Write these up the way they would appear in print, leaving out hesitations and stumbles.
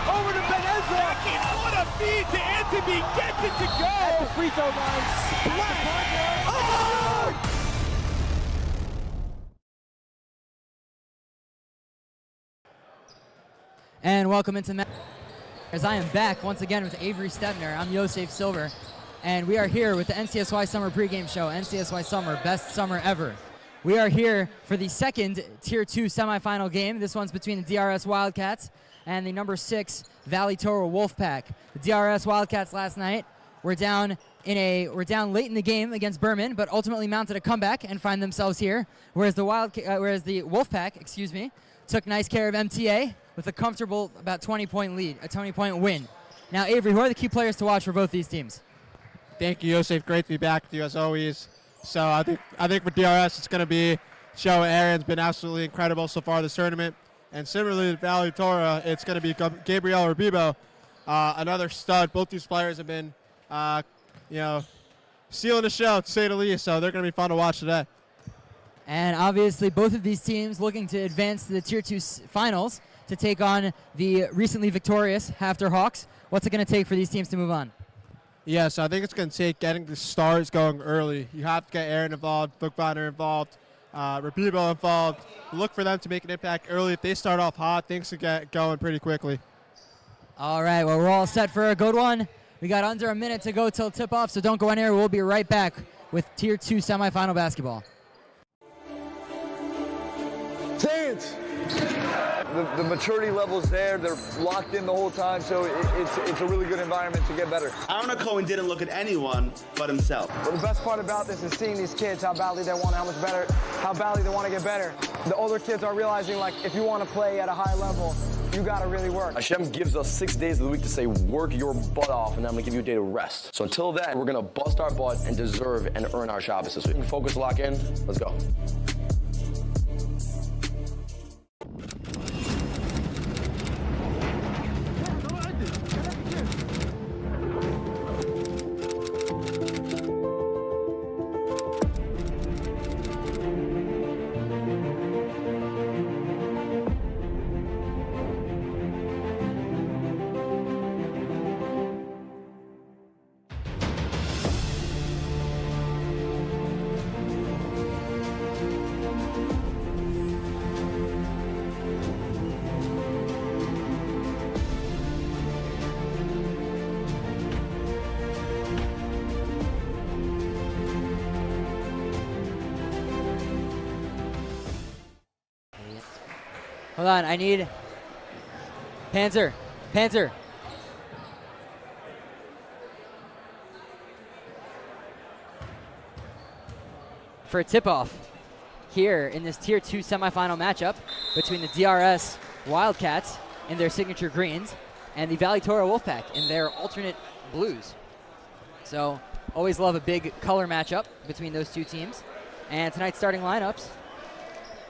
Over to Benezra. What a feed to Anthony. Gets it to go. At the free throw line. Splash. Oh! And welcome into as I am back once again with Avery Stebner. I'm Yosef Silver, and we are here with the NCSY Summer Pregame Show. NCSY Summer, best summer ever. We are here for the second Tier 2 semifinal game. This one's between the DRS Wildcats and the number 6 Valley Torah Wolfpack. The DRS Wildcats last night were down late in the game against Berman, but ultimately mounted a comeback and find themselves here. Whereas the Wolfpack, took nice care of MTA with a comfortable about 20-point lead, a 20-point win. Now, Avery, who are the key players to watch for both these teams? Thank you, Yosef. Great to be back with you as always. So I think for DRS, it's going to be Joe Aaron's been absolutely incredible so far this tournament. And similarly to Valley Torah, it's going to be Gabriel Rabibo, another stud. Both these players have been, stealing the show, to say the least. So they're going to be fun to watch today. And obviously, both of these teams looking to advance to the Tier 2 finals to take on the recently victorious Hafter Hawks. What's it going to take for these teams to move on? Yeah, so I think it's going to take getting the stars going early. You have to get Aaron involved, Bookbinder involved, Rabibo involved. Look for them to make an impact early. If they start off hot, things will get going pretty quickly. All right, well, we're all set for a good one. We got under a minute to go till tip-off, so don't go anywhere. We'll be right back with Tier 2 semifinal basketball. Dance! The maturity level's there. They're locked in the whole time, so it's a really good environment to get better. Aaron Cohen didn't look at anyone but himself. Well, the best part about this is seeing these kids, how badly they want, how badly they want to get better. The older kids are realizing, like, if you want to play at a high level, you got to really work. Hashem gives us 6 days of the week to say, work your butt off, and then I'm going to give you a day to rest. So until then, we're going to bust our butt and deserve and earn our Shabbos this week. Focus, lock in. Let's go. Hold on, I need Panzer. For a tip-off here in this Tier 2 semifinal matchup between the DRS Wildcats in their signature greens and the Valley Torah Wolfpack in their alternate blues. So always love a big color matchup between those two teams. And tonight's starting lineups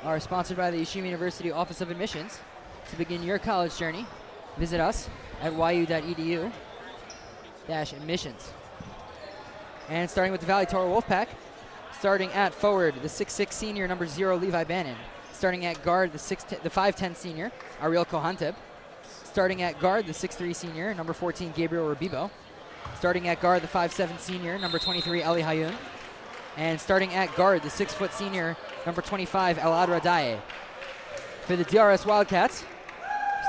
are sponsored by the Yeshiva University Office of Admissions. To begin your college journey, visit us at yu.edu/admissions. And starting with the Valley Torah Wolfpack, starting at forward, the 6'6 senior, number 0, Levi Bannon. Starting at guard, the 5'10 senior, Ariel Kohanteb. Starting at guard, the 6'3 senior, number 14, Gabriel Rabibo. Starting at guard, the 5'7 senior, number 23, Eli Hayun. And starting at guard, the 6' senior, number 25, Elad Radaye. For the DRS Wildcats,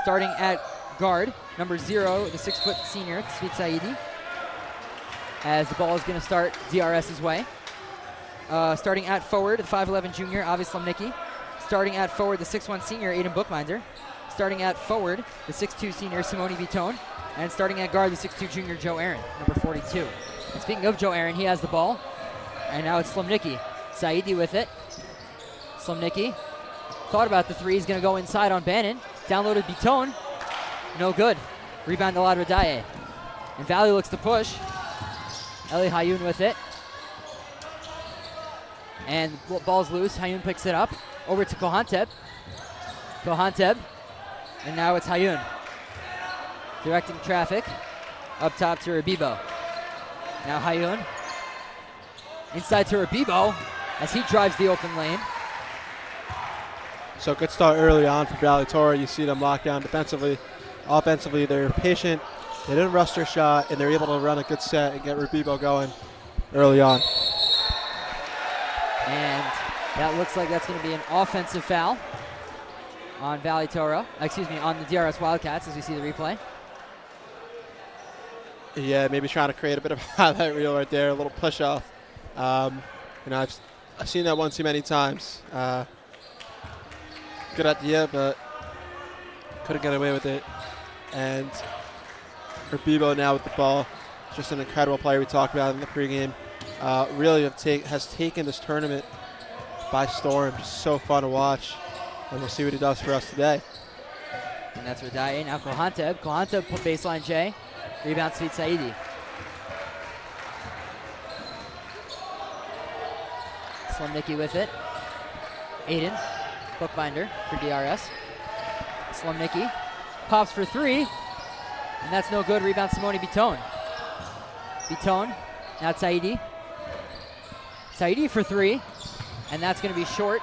starting at guard, number 0, the 6' senior, Tzvit Saidi. As the ball is going to start DRS's way. Starting at forward, the 5'11 junior, Avi Slomnicki. Starting at forward, the 6'1 senior, Aiden Bookbinder. Starting at forward, the 6'2 senior, Simone Vitone. And starting at guard, the 6'2 junior, Joe Aaron, number 42. And speaking of Joe Aaron, he has the ball. And now it's Slomnicki. Saidi with it. Slomnicki thought about the three. He's going to go inside on Bannon. Downloaded Bitone. No good. Rebound to Elad Radaye. And Valley looks to push. Eli Hayun with it. And ball's loose. Hayun picks it up. Over to Kohanteb. And now it's Hayun. Directing traffic. Up top to Rabibo. Now Hayun. Inside to Rabibo as he drives the open lane. So good start early on for Valley Torah. You see them lock down defensively. offensively, they're patient. They didn't rush their shot, and they're able to run a good set and get Rubibo going early on. And that looks like that's going to be an offensive foul on on the DRS Wildcats as we see the replay. Yeah, maybe trying to create a bit of a highlight reel right there, a little push off. I've seen that one too many times. Good idea, but couldn't get away with it. And Rubibo now with the ball, just an incredible player we talked about in the pregame. Really has taken this tournament by storm. Just so fun to watch, and we'll see what he does for us today. And that's Radai. Now Kohanteb. Kohanteb put baseline J. Rebound Sweet Saidi. Slumnicki with it. Aiden, bookbinder for DRS. Slumnicki pops for three, and that's no good. Rebound Simone Bitone. Bitone, now Saidi. Saidi for three, and that's going to be short,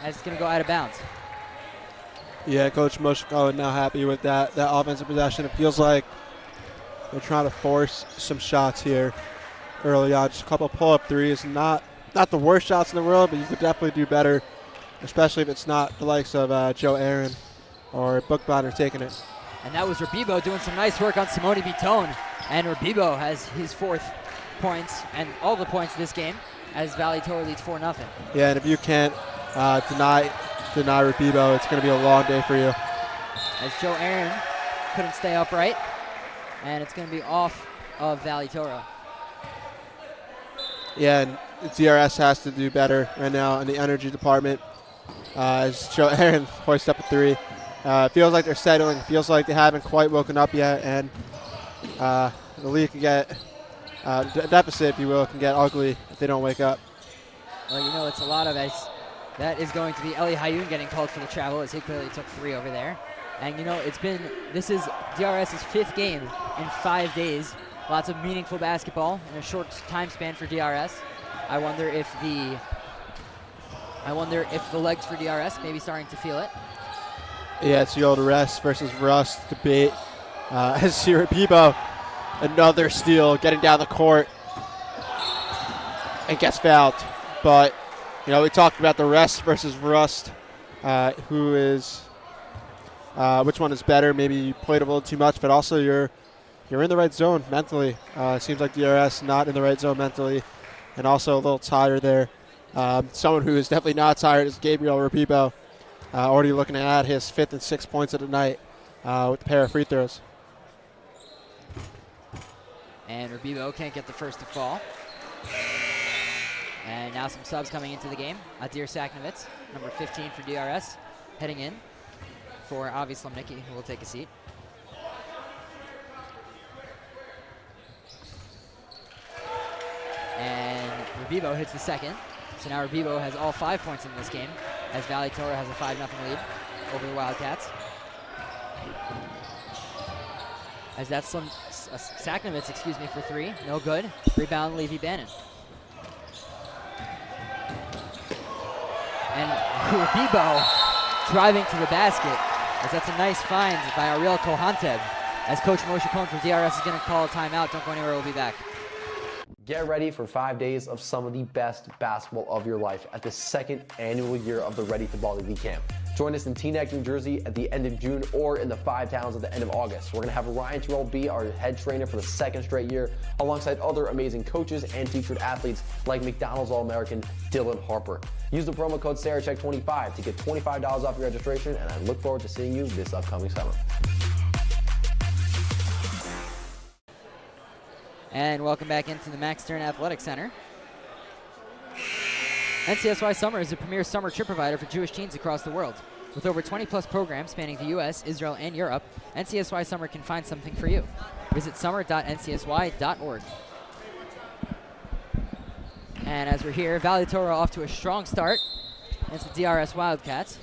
as it's going to go out of bounds. Yeah, Coach Moshko now happy with that offensive possession. It feels like they're trying to force some shots here early on. Just a couple pull-up threes. Not the worst shots in the world, but you could definitely do better, especially if it's not the likes of Joe Aaron or Bookbinder taking it. And that was Rubibo doing some nice work on Simone Bitone. And Rubibo has his 4th points and all the points this game as Valley Torah leads 4-0. Yeah, and if you can't deny Rubibo, it's going to be a long day for you. As Joe Aaron couldn't stay upright, and it's going to be off of Valley Torah. Yeah, and DRS has to do better right now in the energy department. As Joe Aaron hoists up a three. It feels like they're settling. It feels like they haven't quite woken up yet, and the league can get the deficit, if you will, can get ugly if they don't wake up. Well, it's a lot of ice. That is going to be Eli Hayun getting called for the travel, as he clearly took 3 over there. And this is DRS's 5th game in 5 days. Lots of meaningful basketball in a short time span for DRS. I wonder if the legs for DRS may be starting to feel it. Yeah, it's the old rest versus rust debate. As Rubibo, another steal, getting down the court and gets fouled. But we talked about the rest versus rust. Who is which one is better? Maybe you played a little too much, but also you're in the right zone mentally. It seems like DRS not in the right zone mentally, and also a little tired there. Someone who is definitely not tired is Gabriel Rubibo, already looking at his 5th and 6th points of the night with a pair of free throws. And Rubibo can't get the first to fall. And now some subs coming into the game. Adir Saknovitz, number 15 for DRS, heading in for Avi Slumnicki, who will take a seat. And Rubibo hits the second. So now Rubibo has all 5 points in this game, as Valley Torah has a 5-0 lead over the Wildcats. As that's Saknovitz, for 3. No good. Rebound, Levi Bannon. And Rubibo driving to the basket, as that's a nice find by Ariel Kohanteb. As Coach Moshe Cohen from DRS is going to call a timeout. Don't go anywhere, we'll be back. Get ready for 5 days of some of the best basketball of your life at the 2nd annual year of the Ready for Ball League Camp. Join us in Teaneck, New Jersey at the end of June or in the 5 towns at the end of August. We're going to have Ryan Terrell be our head trainer for the 2nd straight year, alongside other amazing coaches and featured athletes like McDonald's All-American Dylan Harper. Use the promo code Sarachek25 to get $25 off your registration, and I look forward to seeing you this upcoming summer. And welcome back into the Max Stern Athletic Center. NCSY Summer is the premier summer trip provider for Jewish teens across the world. With over 20-plus programs spanning the U.S., Israel, and Europe, NCSY Summer can find something for you. Visit summer.ncsy.org. And as we're here, Valley Torah off to a strong start against the DRS Wildcats,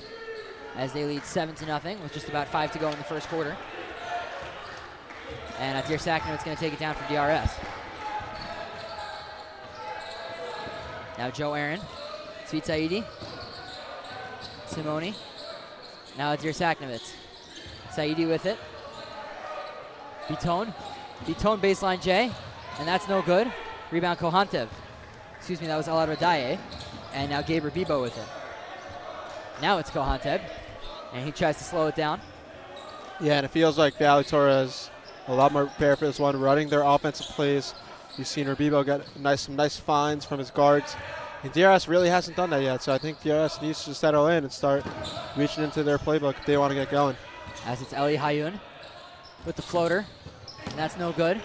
as they lead 7-0 with just about 5 to go in the first quarter. And Adir Saknovitz's going to take it down for DRS. Now Joe Aaron, Sweet Saidi, Simone. Now Adir Saknovitz. Saidi with it. Biton baseline J, and that's no good. Rebound Kohantev. Excuse me, that was Aladadaye. And now Gabe Rabibo with it. Now it's Kohantev, and he tries to slow it down. Yeah, and it feels like Valley Torah is a lot more prepared for this one, running their offensive plays. You've seen Rabibo get some nice finds from his guards. And DRS really hasn't done that yet, so I think DRS needs to settle in and start reaching into their playbook if they want to get going. As it's Eli Hayun with the floater, and that's no good.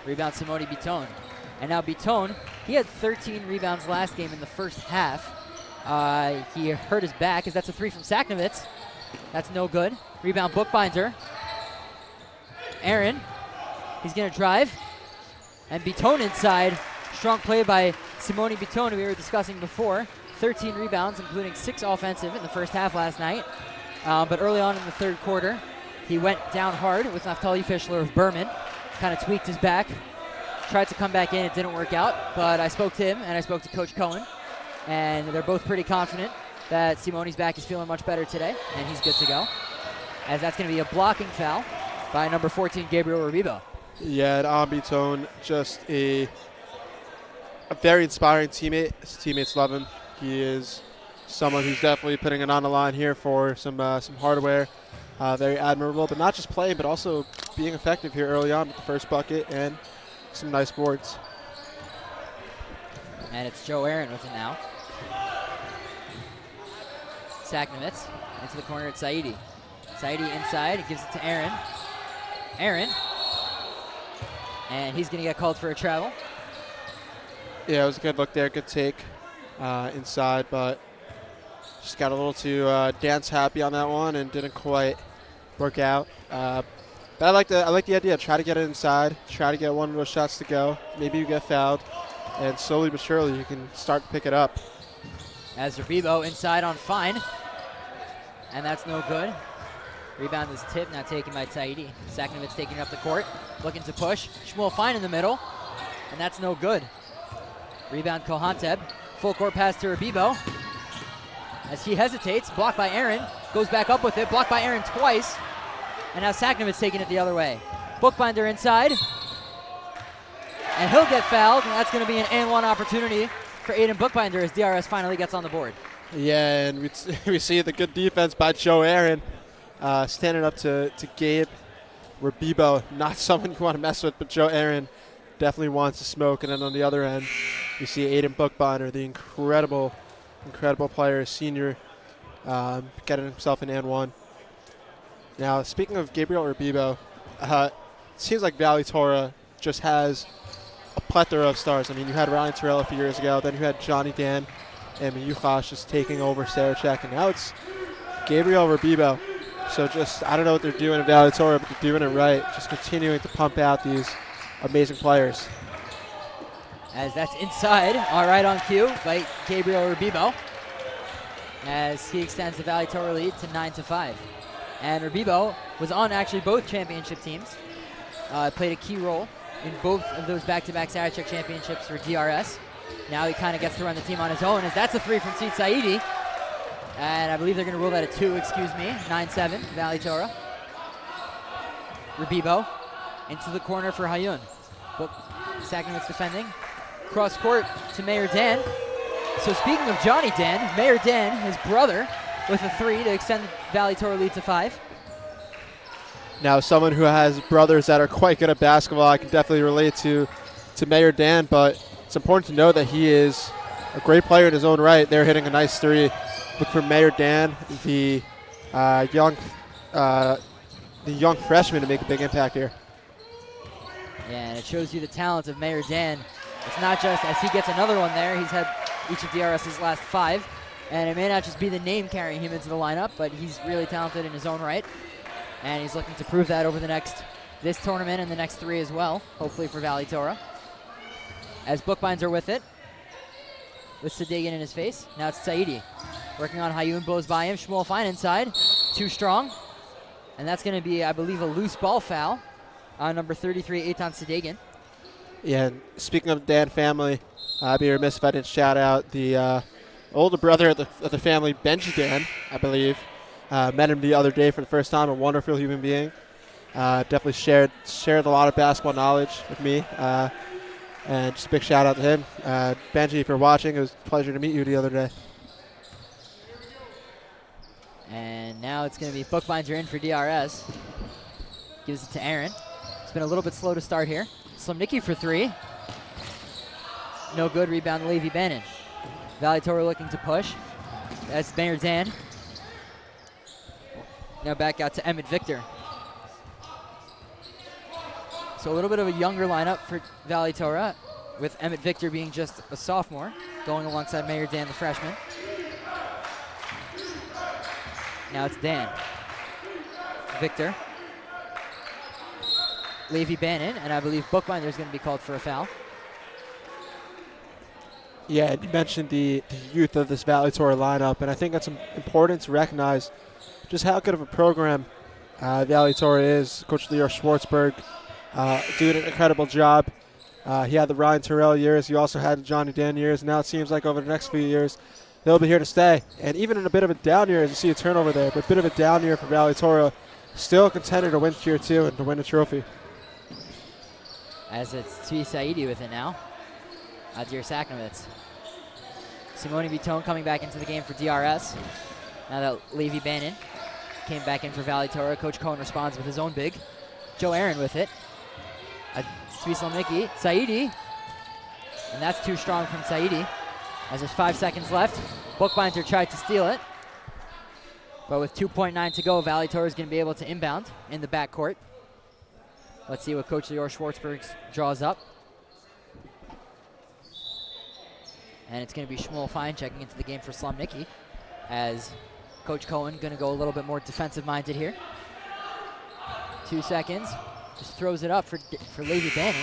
Rebound Simone Biton. And now Biton, he had 13 rebounds last game in the first half. He hurt his back as that's a 3 from Saknovitz. That's no good. Rebound Bookbinder. Aaron, he's going to drive. And Biton inside. Strong play by Simone Biton, who we were discussing before. 13 rebounds, including 6 offensive in the first half last night. But early on in the third quarter, he went down hard with Naftali Fischler of Berman. Kind of tweaked his back. Tried to come back in, it didn't work out. But I spoke to him and I spoke to Coach Cohen. And they're both pretty confident that Simone's back is feeling much better today, and he's good to go. As that's going to be a blocking foul by number 14, Gabriel Rabibo. Yeah, and Biton, just a very inspiring teammate. His teammates love him. He is someone who's definitely putting it on the line here for some hardware. Very admirable, but not just playing, but also being effective here early on with the first bucket and some nice boards. And it's Joe Aaron with it now. Saknovitz into the corner at Saidi. Saidi inside, gives it to Aaron. Aaron. And he's going to get called for a travel. Yeah, it was a good look there, good take inside, but just got a little too dance happy on that one and didn't quite work out. But I like the idea. Try to get it inside, try to get one of those shots to go. Maybe you get fouled, and slowly but surely you can start to pick it up. As Rabibo inside on Fine. And that's no good. Rebound is tipped, now taken by Saidi. Saknovitz taking it up the court, looking to push. Shmuel Fine in the middle, and that's no good. Rebound Kohanteb. Full court pass to Rabibo. As he hesitates, blocked by Aaron. Goes back up with it, blocked by Aaron twice. And now Saknovitz taking it the other way. Bookbinder inside. And he'll get fouled, and that's going to be an and-one opportunity for Aiden Bookbinder as DRS finally gets on the board. Yeah, and we see the good defense by Joe Aaron standing up to Gabe Rabibo. Not someone you want to mess with, but Joe Aaron definitely wants to smoke. And then on the other end, you see Aiden Bookbinder, the incredible player, senior, getting himself an and-one. Now, speaking of Gabriel Rabibo, it seems like Valley Torah just has a plethora of stars. I mean, you had Ryan Terrell a few years ago, then you had Johnny Dan and Miyuchash just taking over Sarachek, and now it's Gabriel Rabibo. So just, I don't know what they're doing in Valley Torah, but they're doing it right. Just continuing to pump out these amazing players. As that's inside, all right on cue by Gabriel Rabibo. As he extends the Valley Torah lead to 9-5. And Rabibo was on actually both championship teams. Played a key role in both of those back-to-back Sarachek championships for DRS. Now he kind of gets to run the team on his own, as that's a 3 from Sid Saidi. And I believe they're going to rule that a 2, 9-7, Valley Torah. Rabibo into the corner for Hayun. But Saknovitz defending. Cross court to Mayor Dan. So speaking of Johnny Dan, Mayor Dan, his brother, with a 3 to extend Valley Torah lead to 5. Now, someone who has brothers that are quite good at basketball, I can definitely relate to Mayor Dan, but it's important to know that he is a great player in his own right. They're hitting a nice 3. Look for Mayor Dan, the young freshman, to make a big impact here. Yeah, and it shows you the talent of Mayor Dan. It's not just as he gets another one there. He's had each of DRS's last 5. And it may not just be the name carrying him into the lineup, but he's really talented in his own right. And he's looking to prove that over this tournament and the next 3 as well, hopefully for Valley Torah. As Bookbinder with it, with Sadegan in his face. Now it's Saidi working on Hayun, blows by him. Shmuel Fine inside, too strong. And that's going to be, I believe, a loose ball foul on number 33, Eitan Sadegan. Yeah, and speaking of the Dan family, I'd be remiss if I didn't shout out the older brother of the family, Benji Dan, I believe. Met him the other day for the first time, a wonderful human being. Definitely shared a lot of basketball knowledge with me. And just a big shout out to him. Benji, if you're watching, it was a pleasure to meet you the other day. And now it's going to be Bookbinder in for DRS. Gives it to Aaron. It's been a little bit slow to start here. Slimnicki for 3. No good. Rebound to Levi Bannon. Valley Torah looking to push. That's Maynard Dan. Now back out to Emmett Victor. So a little bit of a younger lineup for Valley Torah, with Emmett Victor being just a sophomore, going alongside Maynard Dan, the freshman. Now it's Dan. Victor. Levi Bannon, and I believe Bookbinder is going to be called for a foul. Yeah, you mentioned the youth of this Valley Torah lineup, and I think that's important to recognize just how good of a program Valley Torah is. Coach Leo Schwartzberg doing an incredible job. He had the Ryan Terrell years. You also had the Johnny Dan years. Now it seems like over the next few years, they'll be here to stay. And even in a bit of a down year, as you see a turnover there, but a bit of a down year for Valley Torah, still a contender to win Tier 2 and to win a trophy. As it's Tzvi Saidi with it now. Adir Saknovitz. Simone Bitone coming back into the game for DRS. Now that Levi Bannon came back in for Valley Torah, Coach Cohen responds with his own big. Joe Aaron with it. Tzvi Slimnicki. Saidi. And that's too strong from Saidi. As there's 5 seconds left, Bookbinder tried to steal it. But with 2.9 to go, Valley Torah is going to be able to inbound in the backcourt. Let's see what Coach Lior Schwartzberg draws up. And it's going to be Shmuel Fine checking into the game for Slimnicki, as Coach Cohen going to go a little bit more defensive-minded here. 2 seconds. Just throws it up for Levi Bannon.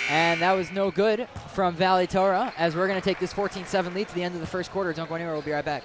And that was no good from Valley Torah, as we're going to take this 14-7 lead to the end of the first quarter. Don't go anywhere. We'll be right back.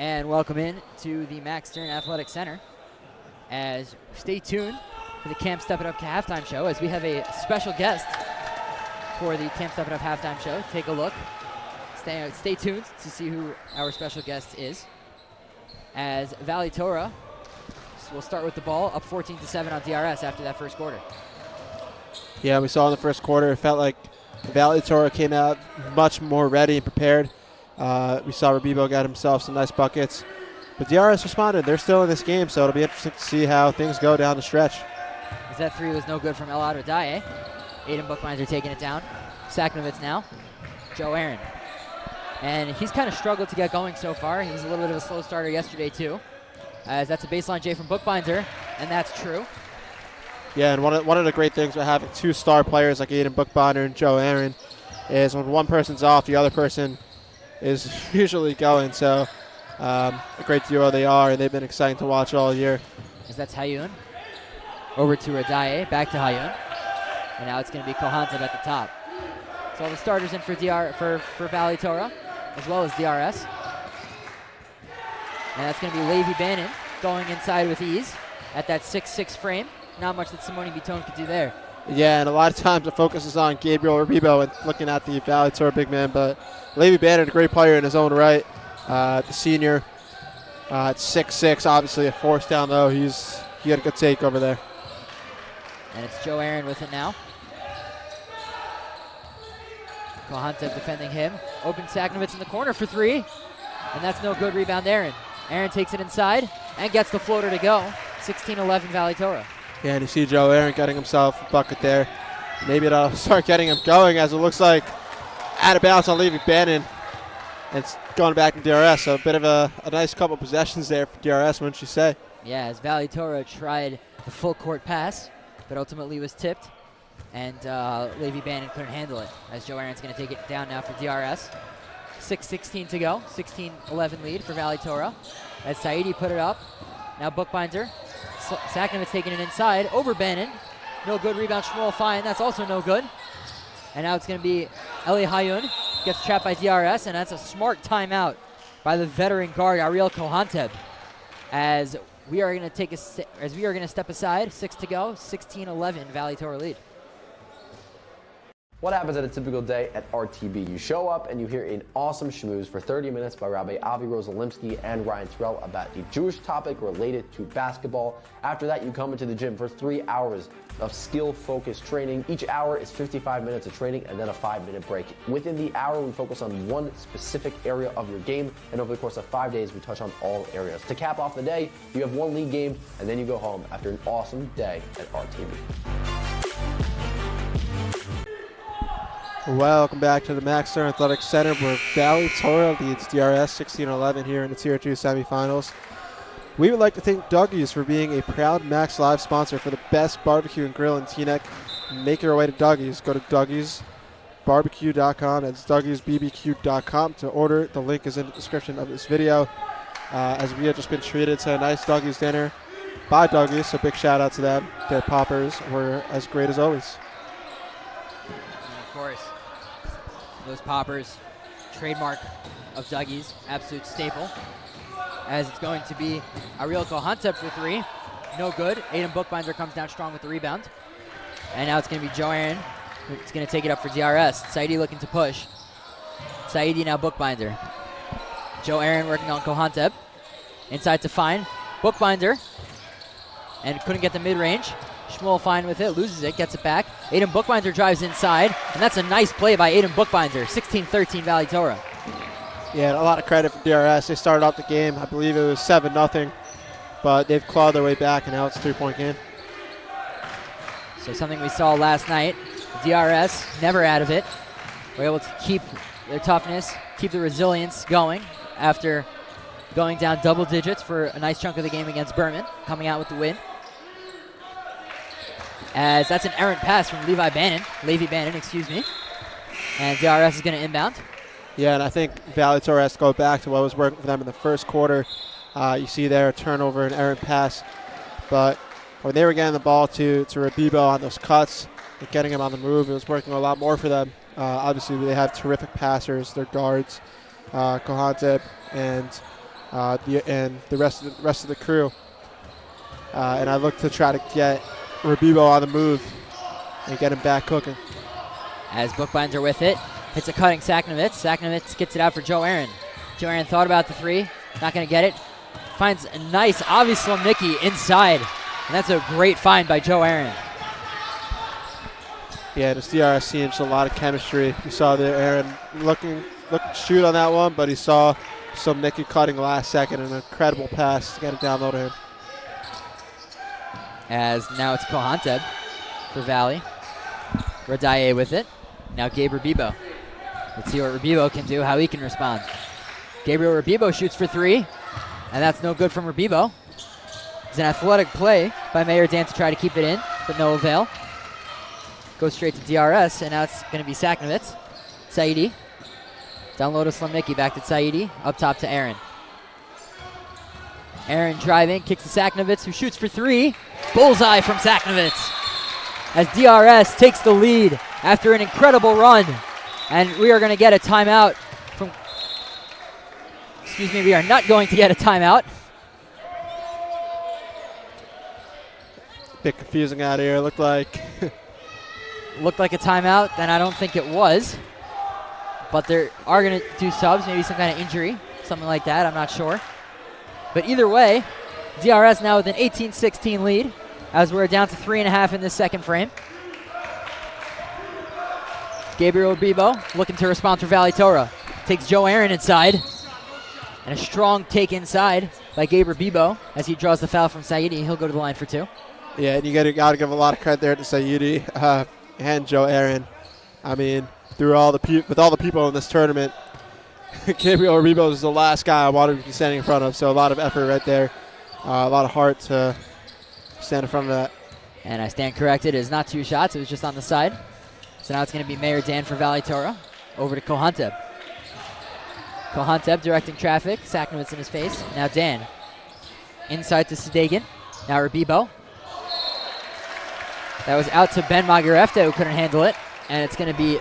And welcome in to the Max Stern Athletic Center. As stay tuned for the Camp Step It Up halftime show, as we have a special guest for the Camp Step It Up halftime show. Take a look. Stay tuned to see who our special guest is. As Valley Torah will start with the ball up 14-7 on DRS after that first quarter. Yeah, we saw in the first quarter, it felt like Valley Torah came out much more ready and prepared. We saw Rabibo got himself some nice buckets. But DRS responded. They're still in this game, so it'll be interesting to see how things go down the stretch. As that 3 was no good from Elad Radaye. Aiden Bookbinder taking it down. Saknovitz now. Joe Aaron. And he's kind of struggled to get going so far. He was a little bit of a slow starter yesterday, too. As that's a baseline J from Bookbinder, and that's true. Yeah, and one of the great things about having 2 star players like Aiden Bookbinder and Joe Aaron is when one person's off, the other person is usually going. So a great duo they are, and they've been exciting to watch all year. As that's Hayun. Over to Radaye, back to Hayun. And now it's going to be Kohantev at the top. So all the starters in for Valley Torah, as well as DRS. And that's going to be Levi Bannon going inside with ease at that 6'6" frame. Not much that Simone Bitone could do there. Yeah, and a lot of times the focus is on Gabriel Rabibo and looking at the Valley Torah big man, but Levi Bannon, a great player in his own right. The senior at 6'6", obviously a force down low. He had a good take over there. And it's Joe Aaron with it now. Kohantep defending him. Open Saknovitz in the corner for 3. And that's no good. Rebound Aaron. Aaron takes it inside and gets the floater to go. 16-11 Valley Torah. Yeah, and you see Joe Aaron getting himself a bucket there. Maybe it'll start getting him going, as it looks like out of bounds on Levy Bannon. And it's going back to DRS. So a bit of a nice couple possessions there for DRS, wouldn't you say? Yeah, as Valley Torah tried the full court pass, but ultimately was tipped. And Levy Bannon couldn't handle it, as Joe Aaron's going to take it down now for DRS. 6:16 to go, 16-11 lead for Valley Torah. As Saidi put it up, now Bookbinder. Saknovitz taking it inside, over Bannon. No good, rebound Shmuel Fine, that's also no good. And now it's going to be Eli Hayun, gets trapped by DRS, and that's a smart timeout by the veteran guard Ariel Kohantep. As we are going to step aside, 6 to go, 16-11 Valley Torah lead. What happens at a typical day at RTB? You show up and you hear an awesome schmooze for 30 minutes by Rabbi Avi Rosalimsky and Ryan Terrell about a Jewish topic related to basketball. After that, you come into the gym for 3 hours of skill-focused training. Each hour is 55 minutes of training and then a 5-minute break. Within the hour, we focus on one specific area of your game, and over the course of 5 days, we touch on all areas. To cap off the day, you have 1 league game, and then you go home after an awesome day at RTB. Welcome back to the Max Stern Athletic Center, where Valley Torah leads DRS 16-11 here in the Tier 2 semifinals. We would like to thank Dougie's for being a proud MacsLive sponsor for the best barbecue and grill in Teaneck. Make your way to Dougie's. Go to Dougie'sBBQ.com. That's Dougie'sBBQ.com to order. The link is in the description of this video. As we have just been treated to a nice Dougie's dinner by Dougie's, so big shout out to them. Their poppers were as great as always. Of course, those poppers, trademark of Dougie's, absolute staple. As it's going to be Ariel Kohantep for 3. No good. Aiden Bookbinder comes down strong with the rebound. And now it's going to be Joe Aaron who's going to take it up for DRS. Saidi looking to push. Saidi now Bookbinder. Joe Aaron working on Kohantep. Inside to Fine. Bookbinder. And couldn't get the mid-range. Shmuel Fine with it, loses it, gets it back. Aiden Bookbinder drives inside, and that's a nice play by Aiden Bookbinder. 16-13 Valley Torah. Yeah, a lot of credit for DRS. They started off the game, I believe it was 7-0, but they've clawed their way back, and now it's a 3-point game. So something we saw last night, DRS never out of it. We're able to keep their toughness, keep the resilience going after going down double digits for a nice chunk of the game against Berman, coming out with the win. As that's an errant pass from Levy Bannon, excuse me. And DRS is going to inbound. Yeah, and I think Valley Torah has to go back to what was working for them in the first quarter. You see there a turnover, an errant pass. But when they were getting the ball to Rabibo on those cuts, and getting him on the move, it was working a lot more for them. Obviously, they have terrific passers, their guards, Kohantep, and the rest of the crew. And I look to try to get Rabibo on the move and get him back cooking. As Bookbinder with it, hits a cutting Saknovitz. Saknovitz gets it out for Joe Aaron. Joe Aaron thought about the 3, not going to get it. Finds a nice Avi Slomnicki inside, and that's a great find by Joe Aaron. Yeah, this DRS seeing just a lot of chemistry. You saw there Aaron looking to shoot on that one, but he saw Slomnicki cutting last second, an incredible pass to get it down low to him. As now it's Kohantep for Valley. Radaye with it. Now Gabe Rabibo. Let's see what Rabibo can do, how he can respond. Gabriel Rabibo shoots for 3, and that's no good from Rabibo. It's an athletic play by Mayor Dan to try to keep it in, but no avail. Goes straight to DRS, and now it's going to be Saknovitz. Saidi. Down low to Slomnicki, back to Saidi. Up top to Aaron. Aaron driving, kicks to Saknovitz, who shoots for 3. Bullseye from Saknovitz. As DRS takes the lead after an incredible run. And we are going to get a timeout from... Excuse me, we are not going to get a timeout. Bit confusing out here, looked like. Looked like a timeout, then I don't think it was. But they are going to do subs, maybe some kind of injury, something like that, I'm not sure. But either way, DRS now with an 18-16 lead. as we're down to 3.5 in this second frame. Gabriel Bibo looking to respond for Valley Torah. Takes Joe Aaron inside. And a strong take inside by Gabriel Bibo as he draws the foul from Saidi. He'll go to the line for 2. Yeah, and you got to give a lot of credit there to Saidi and Joe Aaron. I mean, with all the people in this tournament, Gabriel Bibo is the last guy I wanted to be standing in front of. So a lot of effort right there, a lot of heart to stand in front of that. And I stand corrected. It is not 2 shots. It was just on the side. So now it's going to be Mayor Dan for Valley Torah. Over to Kohanteb. Kohanteb directing traffic. Saknowitz in his face. Now Dan. Inside to Sadegin. Now Rabibo. That was out to Ben Magarefta, who couldn't handle it. And it's going to be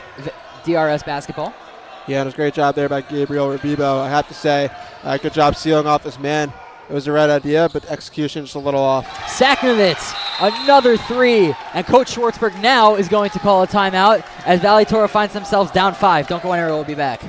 DRS basketball. Yeah, it was a great job there by Gabriel Rabibo. I have to say, good job sealing off this man. It was the right idea, but execution just a little off. Saknowitz, another 3. And Coach Schwartzberg now is going to call a timeout as Valley Torah finds themselves down 5. Don't go anywhere, we'll be back.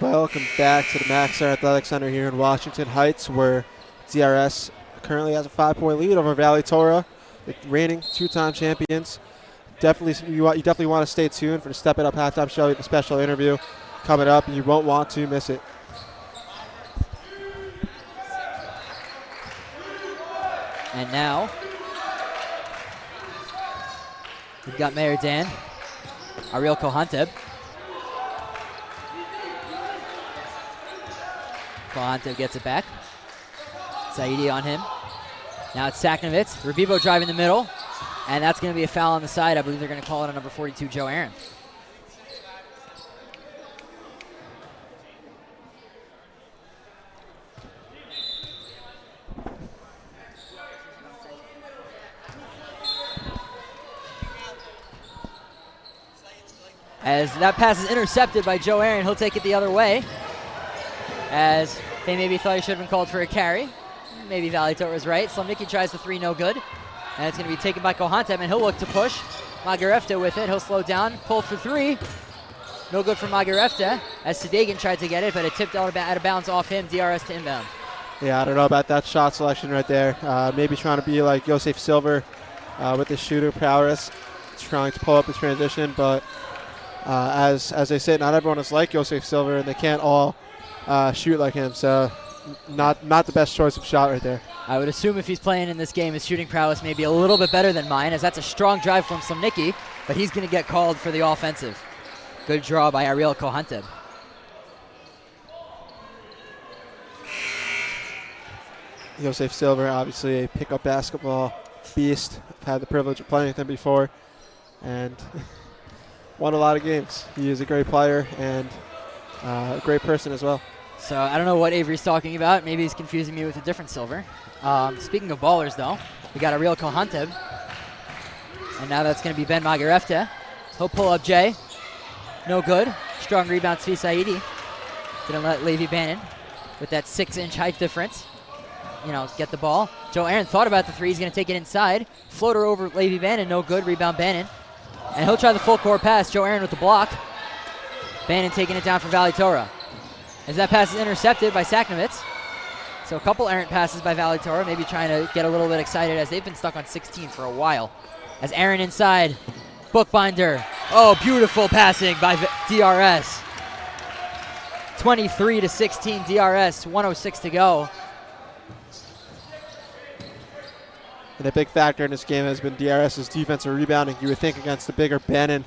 Welcome back to the Max Athletic Center here in Washington Heights, where DRS currently has a 5-point lead over Valley Torah, the reigning 2-time champions. You definitely want to stay tuned for the Step It Up halftime show, the special interview coming up, and you won't want to miss it. And now we've got Mayor Dan, Ariel Kohanteb. Kohanteb gets it back. Saidi on him. Now it's Saknowitz. Rabibo driving the middle. And that's going to be a foul on the side. I believe they're going to call it on number 42, Joe Aaron. As that pass is intercepted by Joe Aaron, he'll take it the other way. As they maybe thought he should have been called for a carry. Maybe Valley Torah was right. Slomnicki tries the 3, no good. And it's going to be taken by Kohanteb, and he'll look to push. Magarefta with it. He'll slow down, pull for 3. No good for Magarefta, as Sadegin tried to get it, but it tipped out of bounds off him. DRS to inbound. Yeah, I don't know about that shot selection right there. Maybe trying to be like Yosef Silver with his shooter prowess, trying to pull up the transition, but as they say, not everyone is like Yosef Silver, and they can't all shoot like him, so not the best choice of shot right there. I would assume if he's playing in this game, his shooting prowess may be a little bit better than mine, as that's a strong drive from Slomnicki, but he's going to get called for the offensive. Good draw by Ariel Kohanteb. Yosef Silver, obviously a pickup basketball beast. I've had the privilege of playing with him before, and won a lot of games. He is a great player and a great person as well. So I don't know what Avery's talking about. Maybe he's confusing me with a different Silver. Speaking of ballers, though, we got Ariel Kohanteb. And now that's going to be Ben Magarefta. He'll pull up Jay. No good. Strong rebound, Tzvi Saidi. Didn't let Levi Bannon with that 6-inch height difference, get the ball. Joe Aaron thought about the 3. He's going to take it inside. Floater over Levi Bannon. No good. Rebound Bannon. And he'll try the full court pass. Joe Aaron with the block. Bannon taking it down for Valley Torah. As that pass is intercepted by Saknowitz. So a couple errant passes by Valley Torah, maybe trying to get a little bit excited as they've been stuck on 16 for a while. As Aaron inside, Bookbinder. Oh, beautiful passing by DRS. 23-16 DRS, 1:06 to go. And a big factor in this game has been DRS's defensive rebounding. You would think against the bigger Bannon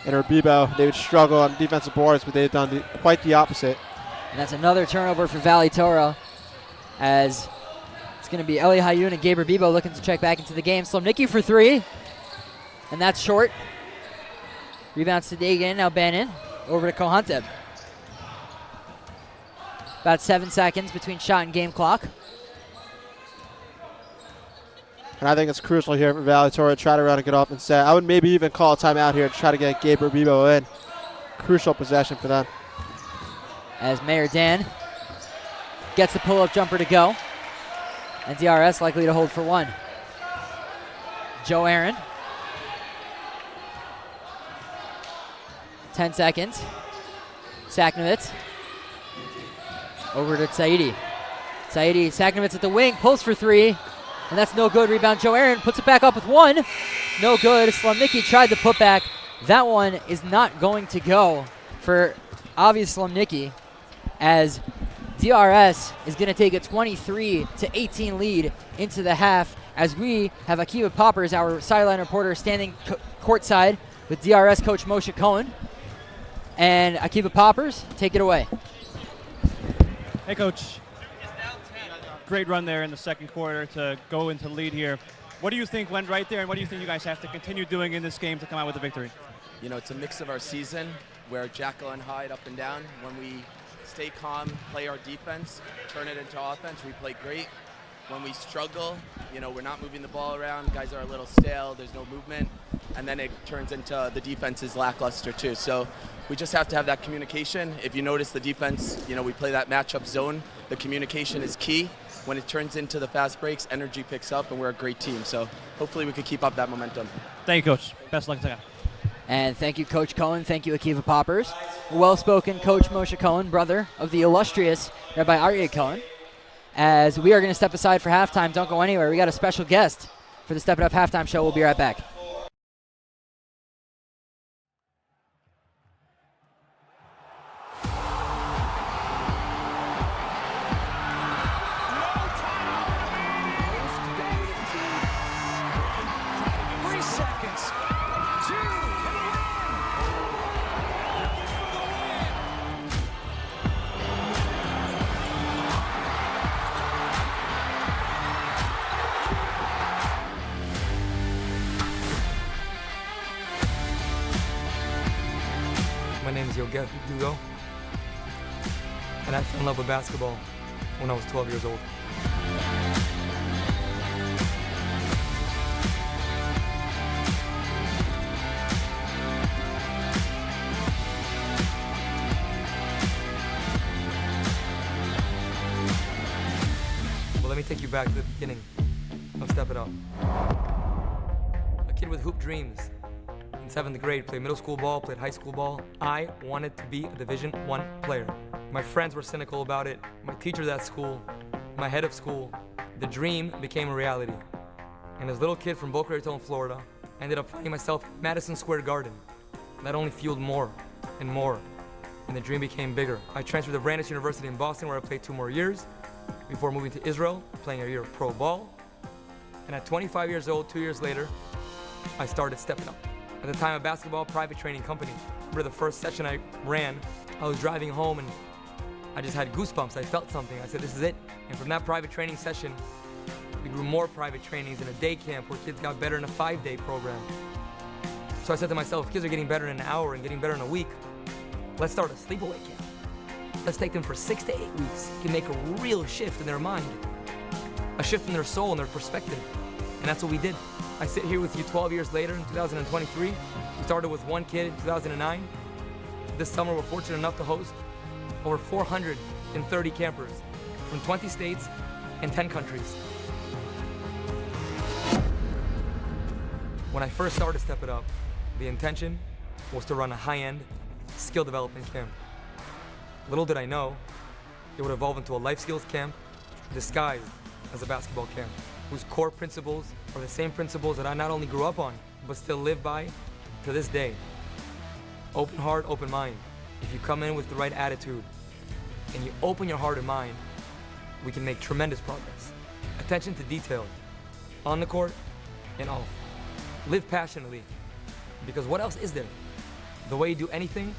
and Rabibo, they would struggle on defensive boards, but they've done quite the opposite. And that's another turnover for Valley Torah, as it's going to be Eli Hayun and Gabriel Bibo looking to check back into the game. Slomnicki for 3, and that's short. Rebounds to Dagan, now Bannon, over to Kohanteb. About 7 seconds between shot and game clock. And I think it's crucial here for Valley Torah to try to run a good offense set. I would maybe even call a timeout here to try to get Gabe Bibo in. Crucial possession for them. As Mayor Dan gets the pull-up jumper to go. And DRS likely to hold for one. Joe Aaron. 10 seconds. Saknovitz. Over to Saidi. Saidi, Saknovitz at the wing, pulls for three. And that's no good. Rebound, Joe Aaron puts it back up with one. No good. Slomnicki tried the putback. That one is not going to go for Avi Slomnicki, as DRS is going to take a 23-18 lead into the half, as we have Akiva Poppers, our sideline reporter, standing courtside with DRS coach Moshe Cohen. And Akiva Poppers, take it away. Hey, Coach. Great run there in the second quarter to go into the lead here. What do you think went right there, and what do you think you guys have to continue doing in this game to come out with the victory? You know, it's a mix of our season where Jekyll and Hyde up and down. When we stay calm, play our defense, turn it into offense, we play great. When we struggle, you know, we're not moving the ball around, guys are a little stale, there's no movement, and then it turns into the defense is lackluster too. So we just have to have that communication. If you notice the defense, you know, we play that matchup zone. The communication is key. When it turns into the fast breaks, energy picks up, and we're a great team. So hopefully we could keep up that momentum. Thank you, Coach. Best of luck today. And thank you, Coach Cohen. Thank you, Akiva Poppers. Well-spoken Coach Moshe Cohen, brother of the illustrious Rabbi Aryeh Cohen. As we are going to step aside for halftime. Don't go anywhere. We got a special guest for the Step It Up halftime show. We'll be right back. My name is Yogev Dugo, and I fell in love with basketball when I was 12 years old. Well, let me take you back to the beginning of Step It Up. A kid with hoop dreams. In 7th grade, played middle school ball, played high school ball. I wanted to be a Division I player. My friends were cynical about it. My teachers at school, my head of school. The dream became a reality. And as a little kid from Boca Raton, Florida, I ended up finding myself at Madison Square Garden. That only fueled more and more, and the dream became bigger. I transferred to Brandeis University in Boston, where I played 2 more years before moving to Israel, playing a year of pro ball. And at 25 years old, 2 years later, I started stepping up. At the time, a basketball private training company. Remember the first session I ran, I was driving home and I just had goosebumps. I felt something. I said, this is it. And from that private training session, we grew more private trainings in a day camp where kids got better in a 5-day program. So I said to myself, if kids are getting better in an hour and getting better in a week, let's start a sleepaway camp. Let's take them for 6 to 8 weeks. Can make a real shift in their mind, a shift in their soul and their perspective. And that's what we did. I sit here with you 12 years later in 2023. We started with 1 kid in 2009. This summer, we're fortunate enough to host over 430 campers from 20 states and 10 countries. When I first started Step It Up, the intention was to run a high-end skill development camp. Little did I know, it would evolve into a life skills camp disguised as a basketball camp, whose core principles are the same principles that I not only grew up on, but still live by to this day. Open heart, open mind. If you come in with the right attitude and you open your heart and mind, we can make tremendous progress. Attention to detail, on the court and off. Live passionately, because what else is there? The way you do anything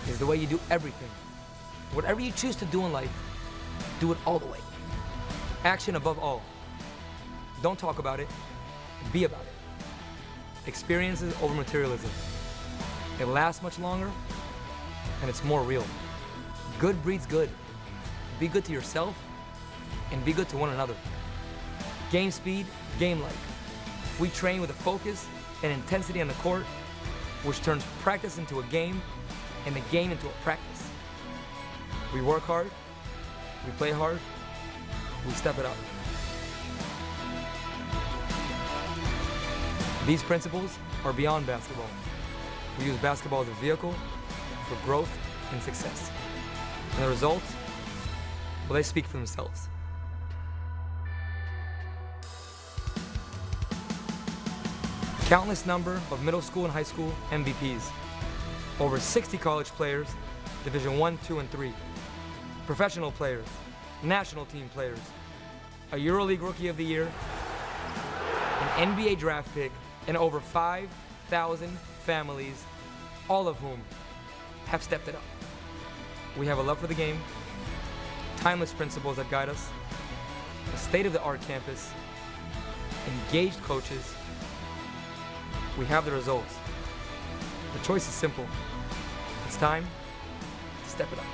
is the way you do everything. Whatever you choose to do in life, do it all the way. Action above all. Don't talk about it, be about it. Experiences over materialism. It lasts much longer, and it's more real. Good breeds good. be good to yourself and be good to one another. Game speed, game like. We train with a focus and intensity on the court, which turns practice into a game and the game into a practice. We work hard, we play hard, we step it up. These principles are beyond basketball. We use basketball as a vehicle for growth and success. And the results, well, they speak for themselves. Countless number of middle school and high school MVPs. Over 60 college players, Division 1, 2, and 3. Professional players, national team players, a EuroLeague Rookie of the Year, an NBA draft pick, and over 5,000 families, all of whom have stepped it up. We have a love for the game, timeless principles that guide us, a state-of-the-art campus, engaged coaches. We have the results. The choice is simple. It's time to step it up.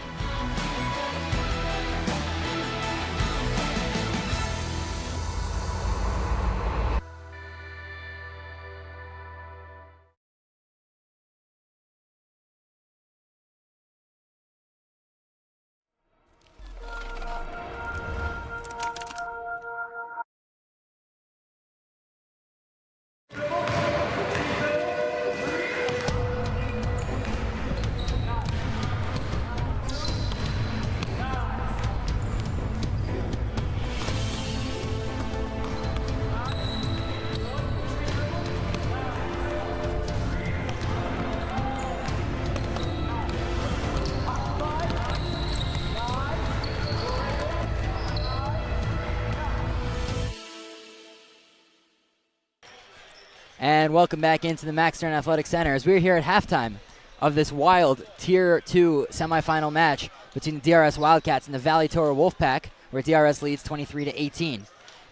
And welcome back into the Max Stern Athletic Center as we're here at halftime of this wild Tier 2 semifinal match between the DRS Wildcats and the Valley Torah Wolfpack, where DRS leads 23-18.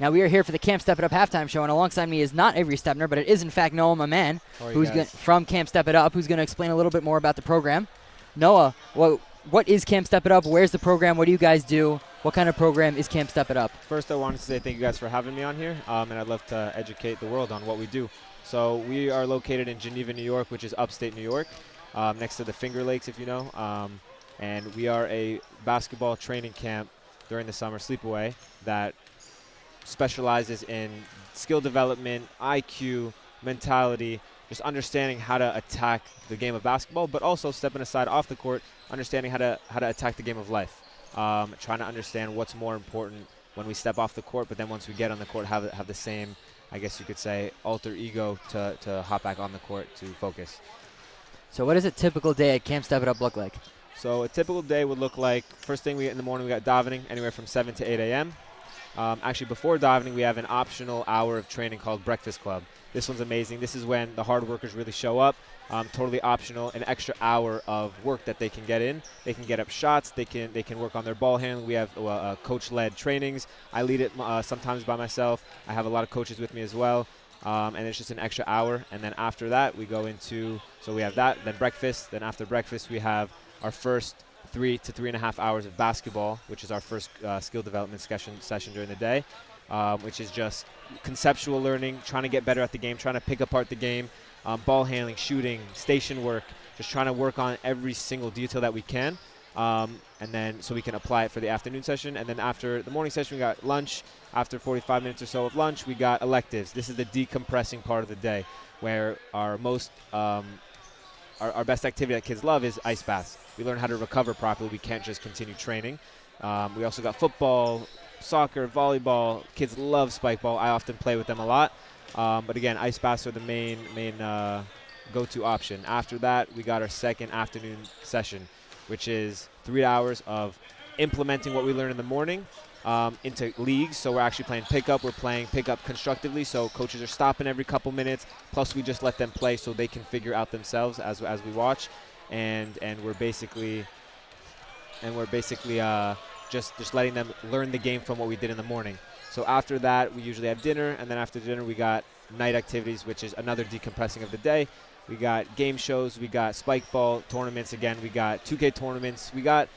Now we are here for the Camp Step It Up halftime show, and alongside me is not Avery Stepner, but it is in fact Noah Maman, from Camp Step It Up, who's going to explain a little bit more about the program. Noah, what is Camp Step It Up? Where's the program? What do you guys do? What kind of program is Camp Step It Up? First, I wanted to say thank you guys for having me on here, and I'd love to educate the world on what we do. So we are located in Geneva, New York, which is upstate New York, next to the Finger Lakes, if you know. And we are a basketball training camp during the summer sleepaway that specializes in skill development, IQ, mentality, just understanding how to attack the game of basketball, but also stepping aside off the court, understanding how to attack the game of life. Trying to understand what's more important when we step off the court, but then once we get on the court, have the same, I guess you could say, alter ego to hop back on the court to focus. So what does a typical day at Camp Step It Up look like? So a typical day would look like, first thing in the morning, we got davening, anywhere from 7 to 8 a.m. Actually, before davening, we have an optional hour of training called Breakfast Club. This one's amazing. This is when the hard workers really show up. Totally optional, an extra hour of work that they can get in. They can get up shots. They can work on their ball handling. We have coach-led trainings. I lead it sometimes by myself. I have a lot of coaches with me as well. And it's just an extra hour. And then after that, we go into, so we have that, then breakfast. Then after breakfast, we have our first 3 to 3.5 hours of basketball, which is our first skill development session during the day, which is just conceptual learning, trying to get better at the game, trying to pick apart the game, ball handling, shooting, station work, just trying to work on every single detail that we can. And then so we can apply it for the afternoon session. And then after the morning session, we got lunch. After 45 minutes or so of lunch, we got electives. This is the decompressing part of the day, where our most our best activity that kids love is ice baths. We learn how to recover properly. We can't just continue training. We also got football, soccer, volleyball. Kids love spike ball. I often play with them a lot. But again, ice baths are the main go-to option. After that, we got our second afternoon session, which is 3 hours of implementing what we learned in the morning into leagues. So we're actually playing pickup. We're playing pickup constructively, so coaches are stopping every couple minutes. Plus, we just let them play so they can figure out themselves as we watch. And we're basically just letting them learn the game from what we did in the morning. So after that, we usually have dinner, and then after dinner, we got night activities, which is another decompressing of the day. We got game shows, we got spike ball tournaments again, we got 2K tournaments, we got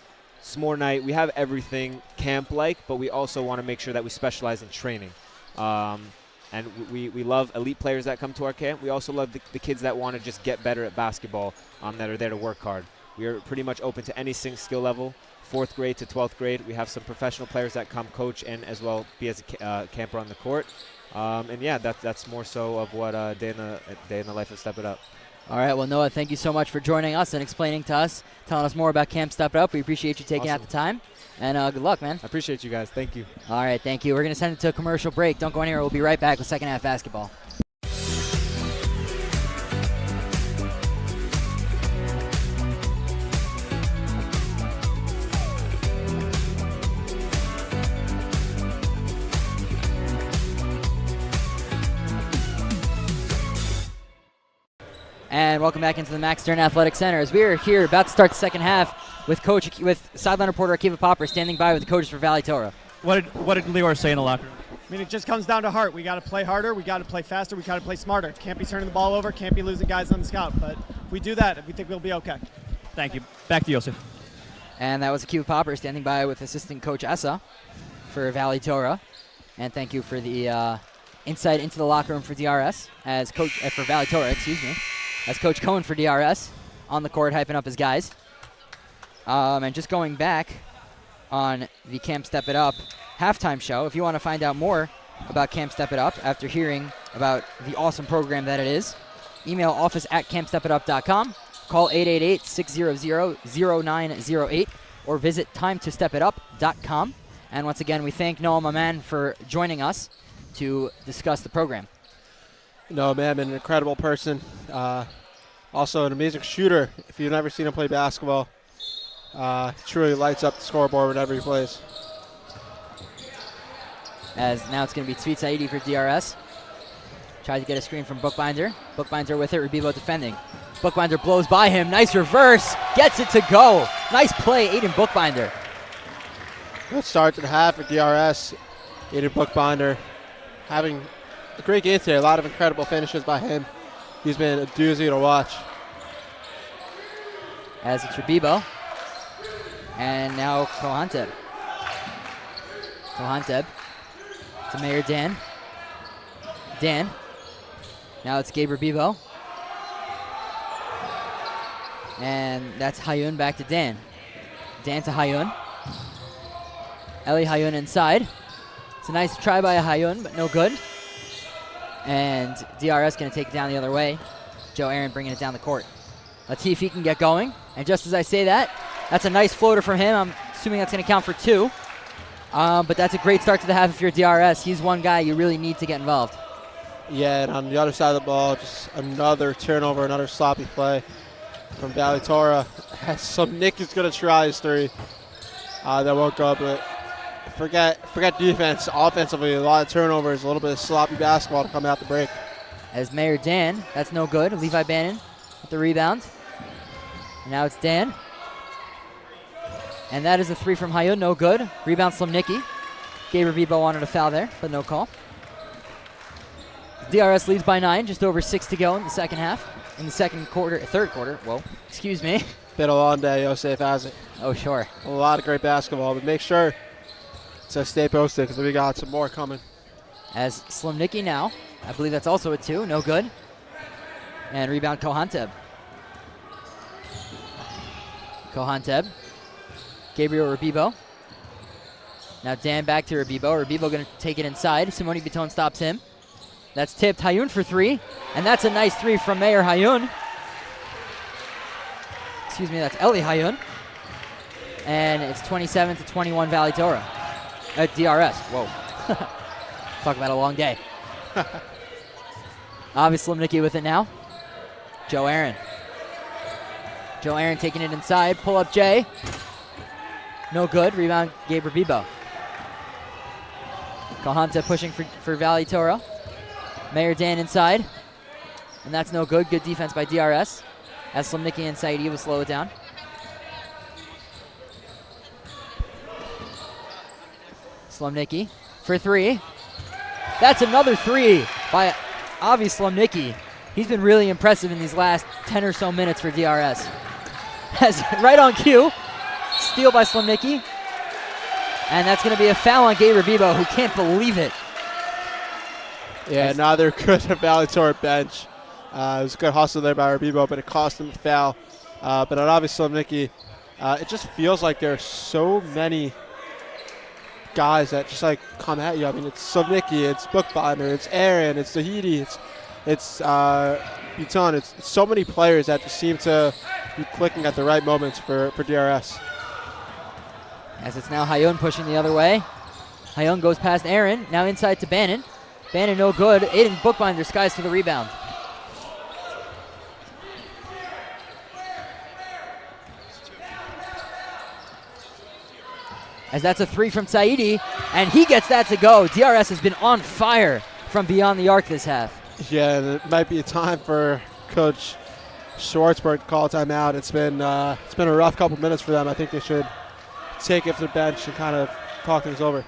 s'more night. We have everything camp-like, but we also want to make sure that we specialize in training. And we love elite players that come to our camp. We also love the kids that want to just get better at basketball, that are there to work hard. We are pretty much open to any skill level, 4th grade to 12th grade. We have some professional players that come coach and as well be as a camper on the court. And yeah, that's more so of what day in the life of Step It Up. All right, well, Noah, thank you so much for joining us and explaining to us, telling us more about Camp Step It Up. We appreciate you taking out the time. And good luck, man. I appreciate you guys. Thank you. All right, thank you. We're going to send it to a commercial break. Don't go anywhere. We'll be right back with second half basketball. And welcome back into the Max Stern Athletic Center as we are here about to start the second half with sideline reporter Akiva Popper standing by with the coaches for Valley Torah. What did Lior say in the locker room? I mean, it just comes down to heart. We got to play harder. We got to play faster. We got to play smarter. Can't be turning the ball over. Can't be losing guys on the scout. But if we do that, we think we'll be okay. Thank you. Back to Yosef. And that was Akiva Popper standing by with assistant coach Essa for Valley Torah. And thank you for the insight into the locker room for DRS as coach for Valley Torah. Excuse me. As Coach Cohen for DRS on the court hyping up his guys. And just going back on the Camp Step It Up halftime show, if you want to find out more about Camp Step It Up after hearing about the awesome program that it is, email office@campstepitup.com, call 888-600-0908, or visit timetostepitup.com. And once again, we thank Noah Maman for joining us to discuss the program. No, man, an incredible person. Also an amazing shooter. If you've never seen him play basketball, truly lights up the scoreboard whenever he plays. As now it's going to be Tzvi Saidi for DRS. Tries to get a screen from Bookbinder. Bookbinder with it, Rubibo defending. Bookbinder blows by him. Nice reverse. Gets it to go. Nice play, Aiden Bookbinder. Good start to the half at DRS. Aiden Bookbinder having a great game today. A lot of incredible finishes by him. He's been a doozy to watch. As it's Rubibo. And now Kohanteb. Kohanteb to Mayor Dan. Dan. Now it's Gabe Rubibo. And that's Hayun back to Dan. Dan to Hayun. Eli Hayun inside. It's a nice try by a Hayun, but no good. And DRS going to take it down the other way. Joe Aaron bringing it down the court. Let's see if he can get going. And just as I say that, that's a nice floater from him. I'm assuming that's going to count for 2. But that's a great start to the half if you're DRS. He's one guy you really need to get involved. Yeah, and on the other side of the ball, just another turnover, another sloppy play from Valley Torah. Nick is going to try his 3. That won't go, but forget defense. Offensively, a lot of turnovers, a little bit of sloppy basketball to come out the break. As Mayor Dan, that's no good. Levi Bannon with the rebound. And now it's Dan. And that is a 3 from Hayun, no good. Rebound Slimnicki. Gabe Rubibo wanted a foul there, but no call. DRS leads by 9, just over 6 to go in the second half. In the third quarter, whoa, excuse me. Been a long day, Yosef has it. Oh, sure. A lot of great basketball, but make sure to stay posted because we got some more coming. As Slimnicki now, I believe that's also a 2, no good. And rebound Kohanteb. Kohanteb. Gabriel Rubibo. Now Dan back to Rubibo. Rubibo going to take it inside. Simone Bitton stops him. That's tipped. Hayun for 3. And that's a nice 3 from Mayor Hayun. Excuse me, that's Eli Hayun. And it's 27-21 Valley Torah. DRS. Whoa. Talk about a long day. Obviously Slimnicki with it now. Joe Aaron. Joe Aaron taking it inside. Pull up Jay. No good. Rebound Gabe Rubibo. Kohanta pushing for Valley Torah. Mayor Dan inside. And that's no good. Good defense by DRS. As Slimnicki and Saidi will slow it down. Slimnicki for 3. That's another 3 by Avi Slimnicki. He's been really impressive in these last 10 or so minutes for DRS. As right on cue, steal by Slimnicki. And that's going to be a foul on Gabe Rebibo, who can't believe it. Yeah, another good Valley Torah bench. It was a good hustle there by Rebibo, but it cost him a foul. But on obviously Slimnicki, it just feels like there are so many guys that just like come at you. I mean, it's Slimnicki, it's Bookbinder, it's Aaron, it's Zahidi, it's Buton. It's so many players that just seem to be clicking at the right moments for DRS. As it's now Hayun pushing the other way. Hayun goes past Aaron, now inside to Bannon. Bannon no good. Aiden Bookbinder skies for the rebound. As that's a three from Saidi, and he gets that to go. DRS has been on fire from beyond the arc this half. Yeah, and it might be a time for Coach Schwartzberg to call a timeout. It's been a rough couple minutes for them. I think they should take it to the bench and kind of talk things over.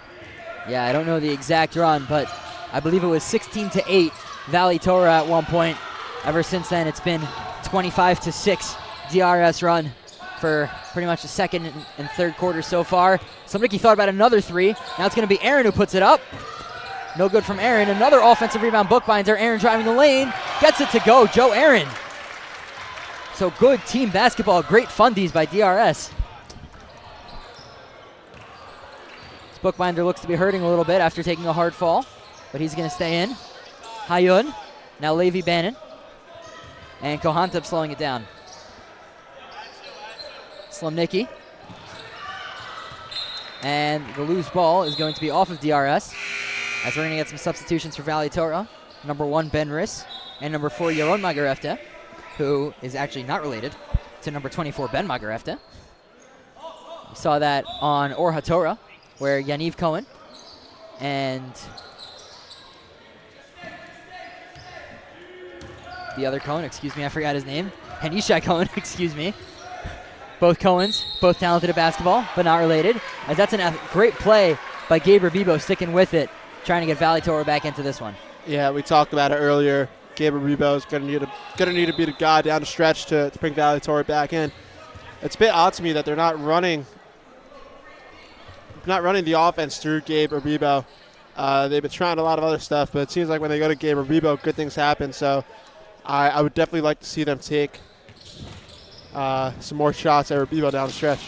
Yeah, I don't know the exact run, but I believe it was 16-8 Valley Torah at one point. Ever since then, it's been 25-6 DRS run for pretty much the second and third quarter so far. Slimnicki thought about another three. Now it's going to be Aaron who puts it up. No good from Aaron. Another offensive rebound, Bookbinder. Aaron driving the lane. Gets it to go. Joe Aaron. So good team basketball. Great fundies by DRS. This Bookbinder looks to be hurting a little bit after taking a hard fall, but he's going to stay in. Hayun. Now Levi Bannon. And Kohantep slowing it down. Slimnicki. And the loose ball is going to be off of DRS, as we're going to get some substitutions for Valley Torah. Number 1, Ben Riss, and number 4, Yaron Magarefte, who is actually not related to number 24, Ben Magarefte. We saw that on Or HaTorah, where Yaniv Cohen and the other Cohen, I forgot his name, and Ishai Cohen, both Cohens, both talented at basketball, but not related. As that's a great play by Gabe Rebibo, sticking with it, trying to get Valley Torah back into this one. Yeah, we talked about it earlier. Gabe Rebibo is going to need to be the guy down the stretch to bring Valley Torah back in. It's a bit odd to me that they're not running the offense through Gabe Rebibo. They've been trying a lot of other stuff, but it seems like when they go to Gabe Rebibo, good things happen. So I would definitely like to see them take some more shots at Rebibo down the stretch.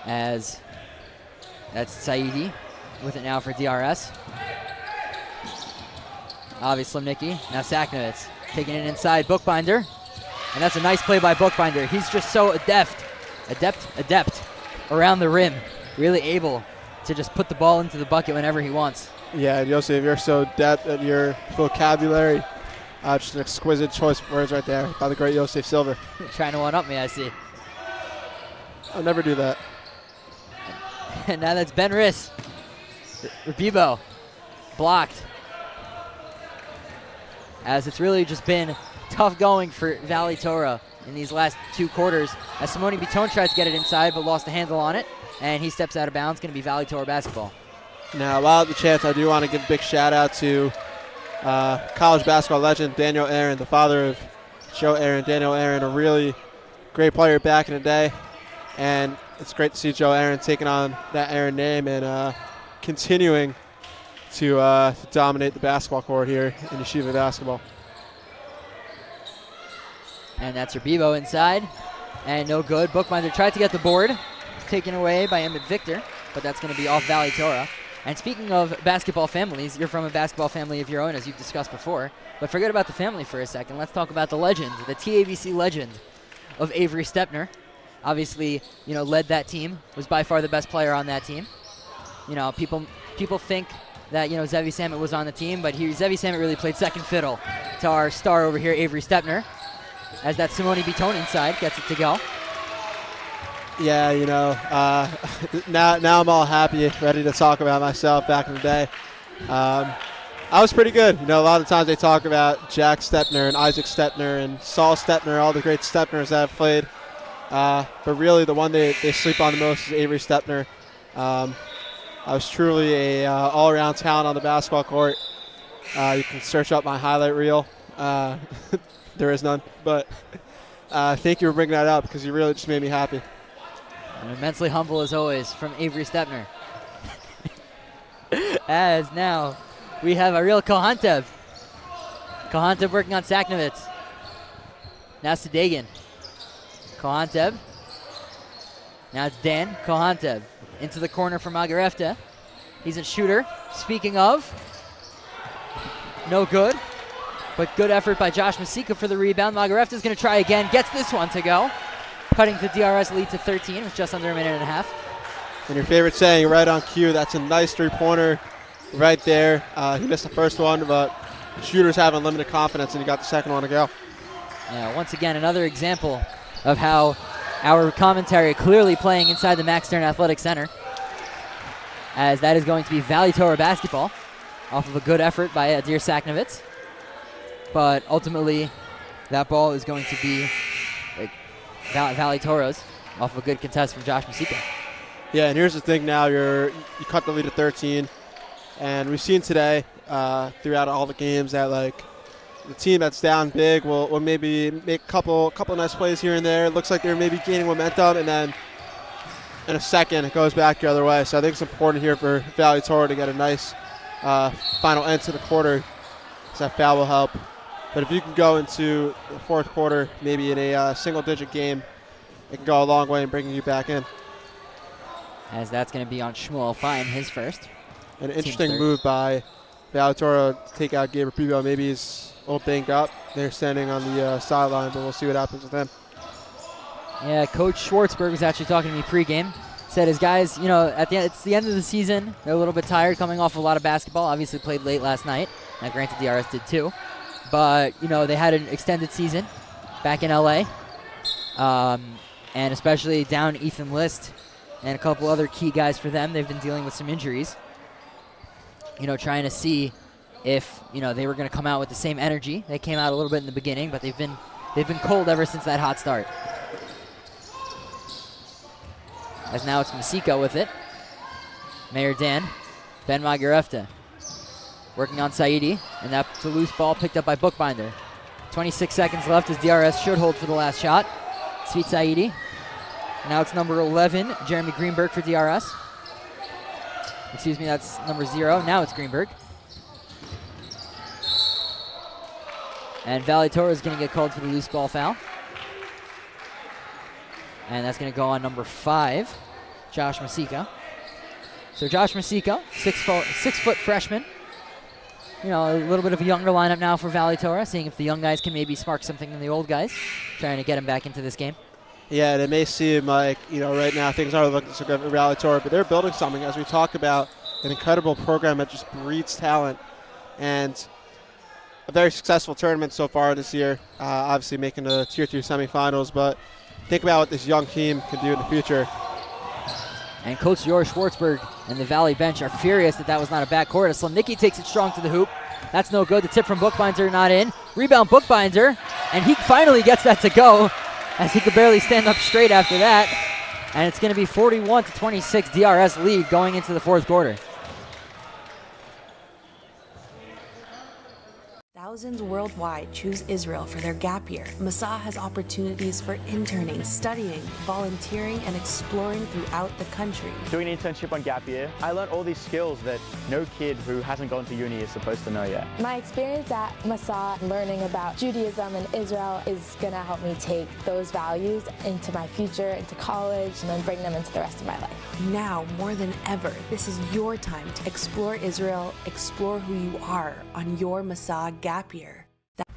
As that's Saidi with it now for DRS. Obviously Slimnicki. Now Saknovitz taking it inside Bookbinder. And that's a nice play by Bookbinder. He's just so adept around the rim. Really able to just put the ball into the bucket whenever he wants. Yeah, and Yosef, you're so adept at your vocabulary. Just an exquisite choice of words right there by the great Yosef Silver. Trying to one-up me, I see. I'll never do that. And now that's Ben Riss. Rebibo blocked. As it's really just been tough going for Valley Torah in these last two quarters. As Simone Bitton tried to get it inside but lost the handle on it. And he steps out of bounds. Going to be Valley Torah basketball. Now, while at the chance, I do want to give a big shout out to college basketball legend Daniel Aaron, the father of Joe Aaron. Daniel Aaron, a really great player back in the day. And it's great to see Joe Aaron taking on that Aaron name and continuing to dominate the basketball court here in Yeshiva basketball. And that's Rebibo inside. And no good. Bookbinder tried to get the board. Taken away by Emmett Victor, but that's going to be off Valley Torah. And speaking of basketball families, you're from a basketball family of your own, as you've discussed before. But forget about the family for a second. Let's talk about the legend, the TABC legend of Avery Stepner. Obviously, led that team, was by far the best player on that team. People think that, Zevi Samet was on the team, but Zevi Samet really played second fiddle to our star over here, Avery Stepner, as that Simone Bitton inside gets it to go. Yeah, now I'm all happy, ready to talk about myself back in the day. I was pretty good. A lot of times they talk about Jack Stepner and Isaac Stepner and Saul Stepner, all the great Stepners that have played. But really the one they sleep on the most is Avery Stepner. I was truly a all-around talent on the basketball court. You can search up my highlight reel. There is none. But Thank you for bringing that up because you really just made me happy. And immensely humble as always from Avery Stepner. As now we have Ariel Kohantev. Kohantev working on Saknovitz. Now Sudegan. Kohantev. Now it's Dan Kohantev. Into the corner for Magarefta. He's a shooter. Speaking of, no good. But good effort by Josh Masika for the rebound. Magarefta's going to try again. Gets this one to go. Cutting the DRS lead to 13 with just under a minute and a half. And your favorite saying, right on cue. That's a nice three-pointer right there. He missed the first one, but shooters have unlimited confidence, and he got the second one to go. Yeah, once again, another example of how our commentary clearly playing inside the Max Stern Athletic Center, as that is going to be Valley Torah basketball off of a good effort by Dear Saknovitz. But ultimately, that ball is going to be Valley Torah's off of a good contest from Josh Masika. Yeah, and here's the thing now. You cut the lead to 13, and we've seen today throughout all the games that, like, the team that's down big will maybe make a couple nice plays here and there. It looks like they're maybe gaining momentum, and then in a second it goes back the other way. So I think it's important here for Valley Torah to get a nice final end to the quarter, because that foul will help. But if you can go into the fourth quarter maybe in a single-digit game, it can go a long way in bringing you back in. As that's going to be on Shmuel Fine, his first. An interesting move by Valley Torah to take out Gabriel Prebo. Maybe he's a little banged up. They're standing on the sideline, but we'll see what happens with him. Yeah, Coach Schwartzberg was actually talking to me pregame. Said his guys, it's the end of the season. They're a little bit tired, coming off a lot of basketball. Obviously played late last night. Now, granted, DRS did too. But, they had an extended season back in L.A. And especially down Ethan List and a couple other key guys for them. They've been dealing with some injuries. Trying to see if, they were going to come out with the same energy. They came out a little bit in the beginning, but they've been cold ever since that hot start. As now it's Masika with it. Mayor Dan. Ben Magarefta working on Saidi, and that's a loose ball picked up by Bookbinder. 26 seconds left as DRS should hold for the last shot. Tzvit Saidi. Now it's number 11, Jeremy Greenberg for DRS. Excuse me, that's number 0. Now it's Greenberg. And Valley Torah is going to get called for the loose ball foul. And that's going to go on number 5, Josh Masika. So Josh Masika, 6-foot freshman. A little bit of a younger lineup now for Valley Torah, seeing if the young guys can maybe spark something in the old guys, trying to get them back into this game. Yeah, and it may seem like, right now things aren't looking so good for Valley Torah, but they're building something, as we talked about, an incredible program that just breeds talent, and a very successful tournament so far this year, obviously making the Tier 3 semifinals, but think about what this young team can do in the future. And Coach Joris Schwartzberg and the Valley bench are furious that was not a backcourt. As Slemnicki takes it strong to the hoop. That's no good. The tip from Bookbinder not in. Rebound Bookbinder, and he finally gets that to go, as he could barely stand up straight after that. And it's going to be 41-26 DRS lead going into the fourth quarter. Thousands worldwide choose Israel for their gap year. Masa has opportunities for interning, studying, volunteering, and exploring throughout the country. Doing an internship on gap year, I learned all these skills that no kid who hasn't gone to uni is supposed to know yet. My experience at Masa, learning about Judaism and Israel, is going to help me take those values into my future, into college, and then bring them into the rest of my life. Now, more than ever, this is your time to explore Israel, explore who you are on your Masa gap year.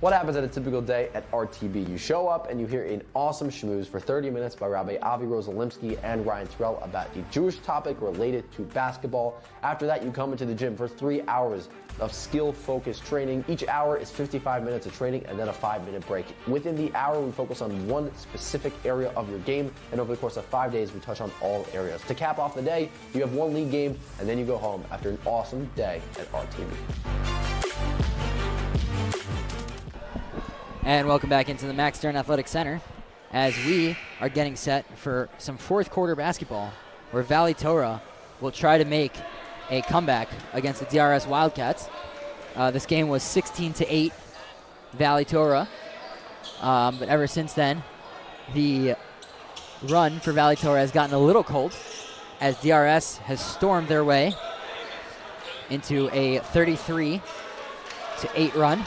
What happens at a typical day at RTB? You show up and you hear an awesome schmooze for 30 minutes by Rabbi Avi Rosalimsky and Ryan Terrell about a Jewish topic related to basketball. After that, you come into the gym for 3 hours of skill-focused training. Each hour is 55 minutes of training and then a 5-minute break. Within the hour, we focus on one specific area of your game, and over the course of 5 days, we touch on all areas. To cap off the day, you have one league game, and then you go home after an awesome day at RTB. And welcome back into the Max Stern Athletic Center, as we are getting set for some fourth quarter basketball, where Valley Torah will try to make a comeback against the DRS Wildcats. This game was 16-8 Valley Torah, but ever since then, the run for Valley Torah has gotten a little cold as DRS has stormed their way into a 33-8 run.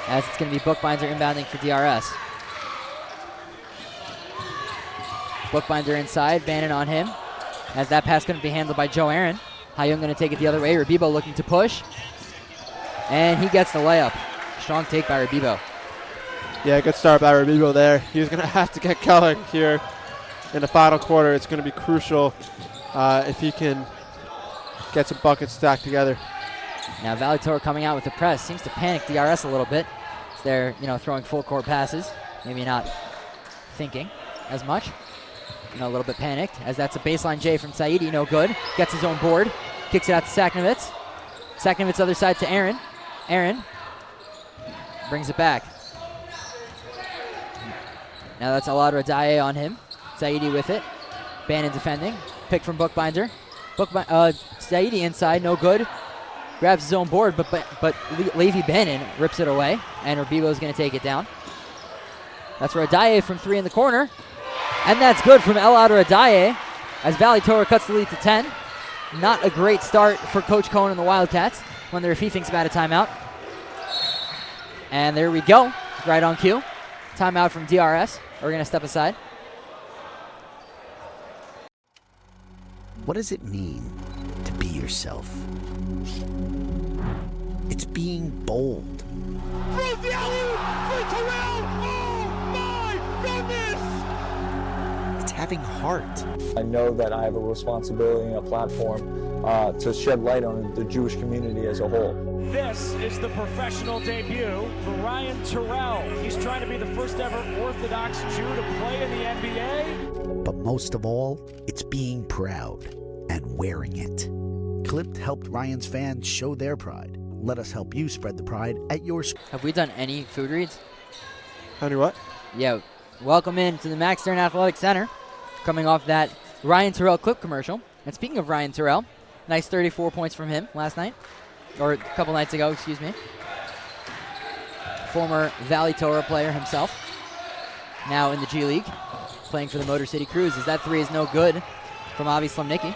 As it's going to be Bookbinder inbounding for DRS. Bookbinder inside, Bannon on him. As that pass going to be handled by Joe Aaron. Hayung going to take it the other way. Rabibo looking to push. And he gets the layup. Strong take by Rabibo. Yeah, good start by Rabibo there. He's going to have to get going here in the final quarter. It's going to be crucial if he can get some buckets stacked together. Now Valley Torah coming out with the press. Seems to panic DRS a little bit. So they're, throwing full court passes. Maybe not thinking as much. A little bit panicked, as that's a baseline J from Saidi, no good. Gets his own board, kicks it out to Saknovitz. Saknovitz other side to Aaron. Aaron brings it back. Now that's Aladra Daye on him. Saidi with it. Bannon defending. Pick from Bookbinder. Saidi inside, no good. Grabs his own board, but Levi Bannon rips it away, and Rabibo's going to take it down. That's Radaye from 3 in the corner. And that's good from El Adradaye as Valley Torah cuts the lead to 10. Not a great start for Coach Cohen and the Wildcats. Wonder if he thinks about a timeout. And there we go, right on cue. Timeout from DRS. We're going to step aside. What does it mean to be yourself? It's being bold. It's having heart. I know that I have a responsibility and a platform to shed light on the Jewish community as a whole. This is the professional debut for Ryan Terrell. He's trying to be the first ever Orthodox Jew to play in the NBA. But most of all, it's being proud and wearing it. Clipped helped Ryan's fans show their pride. Let us help you spread the pride at your school. Have we done any food reads? Honey, what? Yeah. Welcome in to the Max Stern Athletic Center. Coming off that Ryan Terrell clip commercial. And speaking of Ryan Terrell, nice 34 points from him last night. Or a couple nights ago, excuse me. Former Valley Torah player himself. Now in the G League, playing for the Motor City Cruise. As that three is no good from Avi Slemnicki.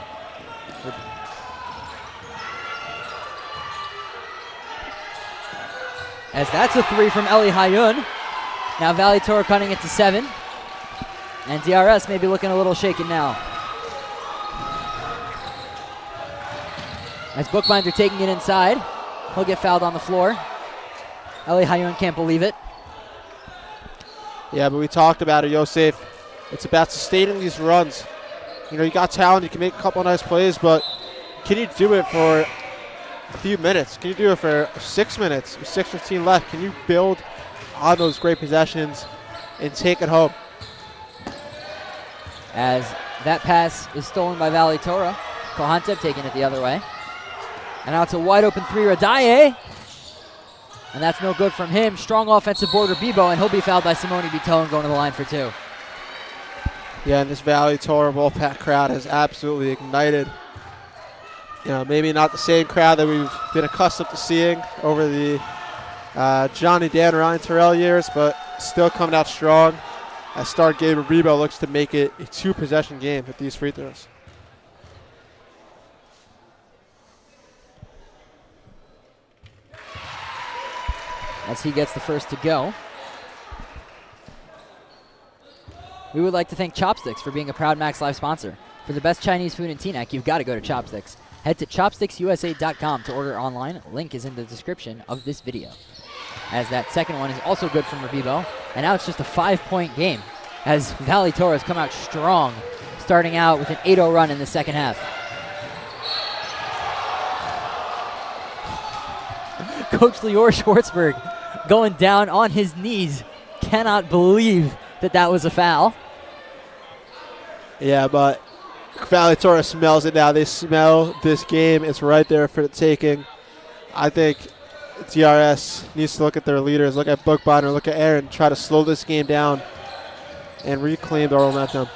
As that's a three from Eli Hayun. Now Valley Torah cutting it to 7. And DRS may be looking a little shaken now. As Bookbinder taking it inside. He'll get fouled on the floor. Eli Hayun can't believe it. Yeah, but we talked about it, Yosef. It's about sustaining these runs. You got talent, you can make a couple nice plays, but can you do it for a few minutes? Can you do it for 6 minutes? With 6:15 left, can you build on those great possessions and take it home? As that pass is stolen by Valley Torah. Kohantep taking it the other way. And now it's a wide open three, Radaye. And that's no good from him. Strong offensive board, Rabibo, and he'll be fouled by Simone Bitone going to the line for 2. Yeah, and this Valley Torah Wolfpack crowd has absolutely ignited. Maybe not the same crowd that we've been accustomed to seeing over the Johnny Dan, Ryan Terrell years, but still coming out strong. As start Gabe Rabibo looks to make it a 2-possession game with these free throws. As he gets the first to go. We would like to thank Chopsticks for being a proud MacsLive sponsor. For the best Chinese food in Teaneck, you've got to go to Chopsticks. Head to chopsticksusa.com to order online. Link is in the description of this video. As that second one is also good from Rabibo. And now it's just a 5-point game as Valley Torah has come out strong, starting out with an 8-0 run in the second half. Coach Lior Schwartzberg going down on his knees. Cannot believe that was a foul. Yeah, but Valley Torah smells it now. They smell this game. It's right there for the taking. I think DRS needs to look at their leaders, look at Bookbinder, look at Aaron, try to slow this game down and reclaim their momentum.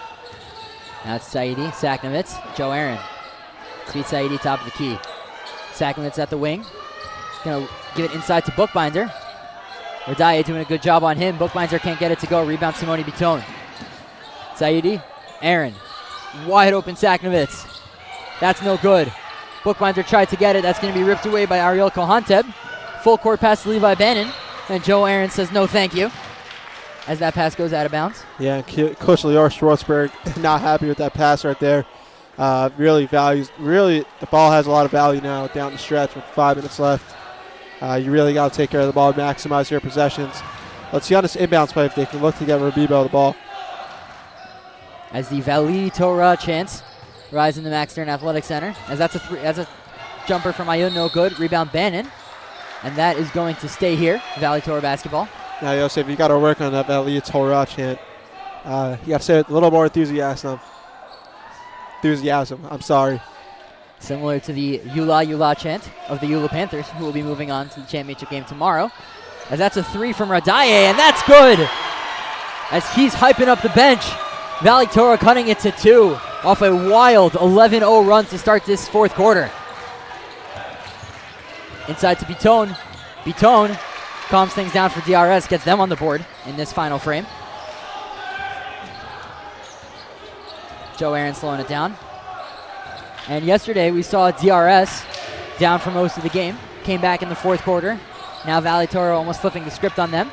Now it's Saidi, Saknovitz, Joe Aaron. Sweet Saidi, top of the key. Saknovitz at the wing. Gonna give it inside to Bookbinder. Radaye doing a good job on him. Bookbinder can't get it to go. Rebound Simone Bitone. Saidi, Aaron. Wide open Saknovitz. That's no good. Bookbinder tried to get it. That's going to be ripped away by Ariel Kohanteb. Full court pass to Levi Bannon. And Joe Aaron says no thank you as that pass goes out of bounds. Yeah, Coach Lior Schwartzberg not happy with that pass right there. Really, the ball has a lot of value now down the stretch with 5 minutes left. You really got to take care of the ball, maximize your possessions. Let's see on this inbounds play if they can look to get Rabibo the ball. As the Valley Torah chants rise in the Max Stern Athletic Center. As that's a jumper from Ayun, no good. Rebound Bannon. And that is going to stay here, Valley Torah basketball. Now, Yosef, you got to work on that Valley Torah chant. You got to say it a little more enthusiasm. I'm sorry. Similar to the Eula Eula chant of the Eula Panthers, who will be moving on to the championship game tomorrow. As that's a 3 from Radaye, and that's good! As he's hyping up the bench. Valley Torah cutting it to 2 off a wild 11-0 run to start this fourth quarter. Inside to Bitone. Bitone calms things down for DRS, gets them on the board in this final frame. Joe Aaron slowing it down. And yesterday we saw DRS down for most of the game. Came back in the fourth quarter. Now Valley Torah almost flipping the script on them.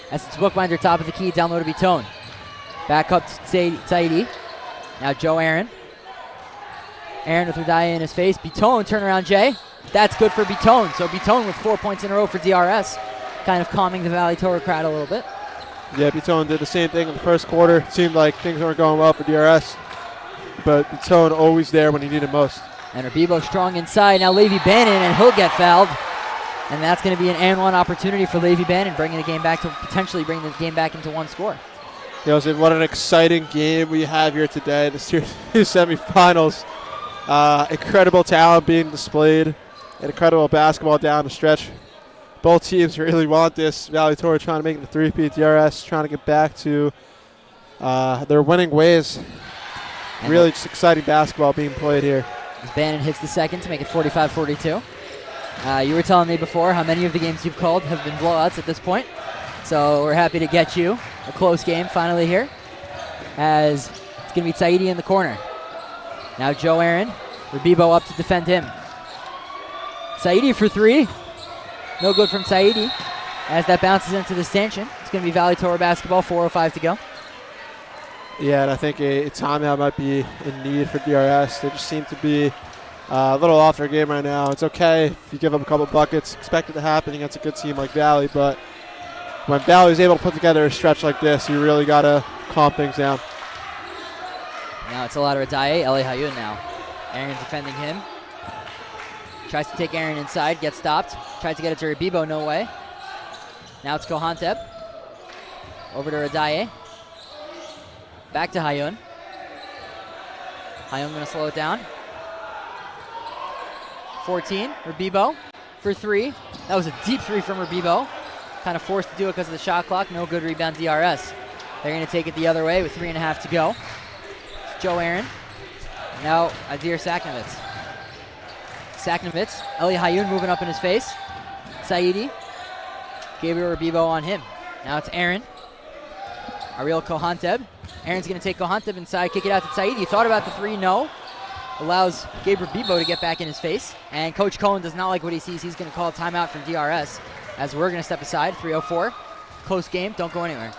As it's Bookbinder top of the key, down low to Bitone. Back up to Saidi. Now Joe Aaron. Aaron with Radaye in his face. Bitone, turnaround Jay. That's good for Bitone. So Bitone with 4 points in a row for DRS. Kind of calming the Valley Torah crowd a little bit. Yeah, Bitone did the same thing in the first quarter. It seemed like things weren't going well for DRS. But Bitone always there when he needed most. And Rabibo strong inside. Now Levi Bannon, and he'll get fouled. And that's going to be an and one opportunity for Levi Bannon, potentially bring the game back into one score. Joseph, what an exciting game we have here today. The semifinals. Incredible talent being displayed. And incredible basketball down the stretch. Both teams really want this. Valley Torah trying to make it a 3-peat. DRS trying to get back to their winning ways. And really just exciting basketball being played here. As Bannon hits the second to make it 45-42. You were telling me before how many of the games you've called have been blowouts at this point. So we're happy to get you a close game finally here. As it's going to be Saidi in the corner. Now Joe Aaron. Rabibo up to defend him. Saidi for 3. No good from Saidi. As that bounces into the stanchion. It's going to be Valley Torah basketball, 4:05 to go. Yeah, and I think a timeout might be in need for DRS. They just seem to be a little off their game right now. It's okay if you give them a couple buckets. Expect it to happen against a good team like Valley, but when Valley is able to put together a stretch like this, you really got to calm things down. Now it's a lot of Radaye. Eli Hayun now. Aaron defending him. Tries to take Aaron inside, gets stopped. Tried to get it to Rabibo, no way. Now it's Kohanteb. Over to Radaye. Back to Hayun. Hayun going to slow it down. 14, Rabibo for 3. That was a deep 3 from Rabibo. Kind of forced to do it because of the shot clock. No good rebound DRS. They're going to take it the other way with 3.5 to go. It's Joe Aaron. Now Adir Saknovitz. Saknovitz. Eli Hayun moving up in his face. Saidi. Gabriel Rabibo on him. Now it's Aaron. Ariel Kohanteb. Aaron's going to take Kohanteb inside, kick it out to Saidi. Thought about the 3, no. Allows Gabriel Rabibo to get back in his face. And Coach Cohen does not like what he sees. He's going to call a timeout from DRS as we're going to step aside. 3:04. Close game. Don't go anywhere.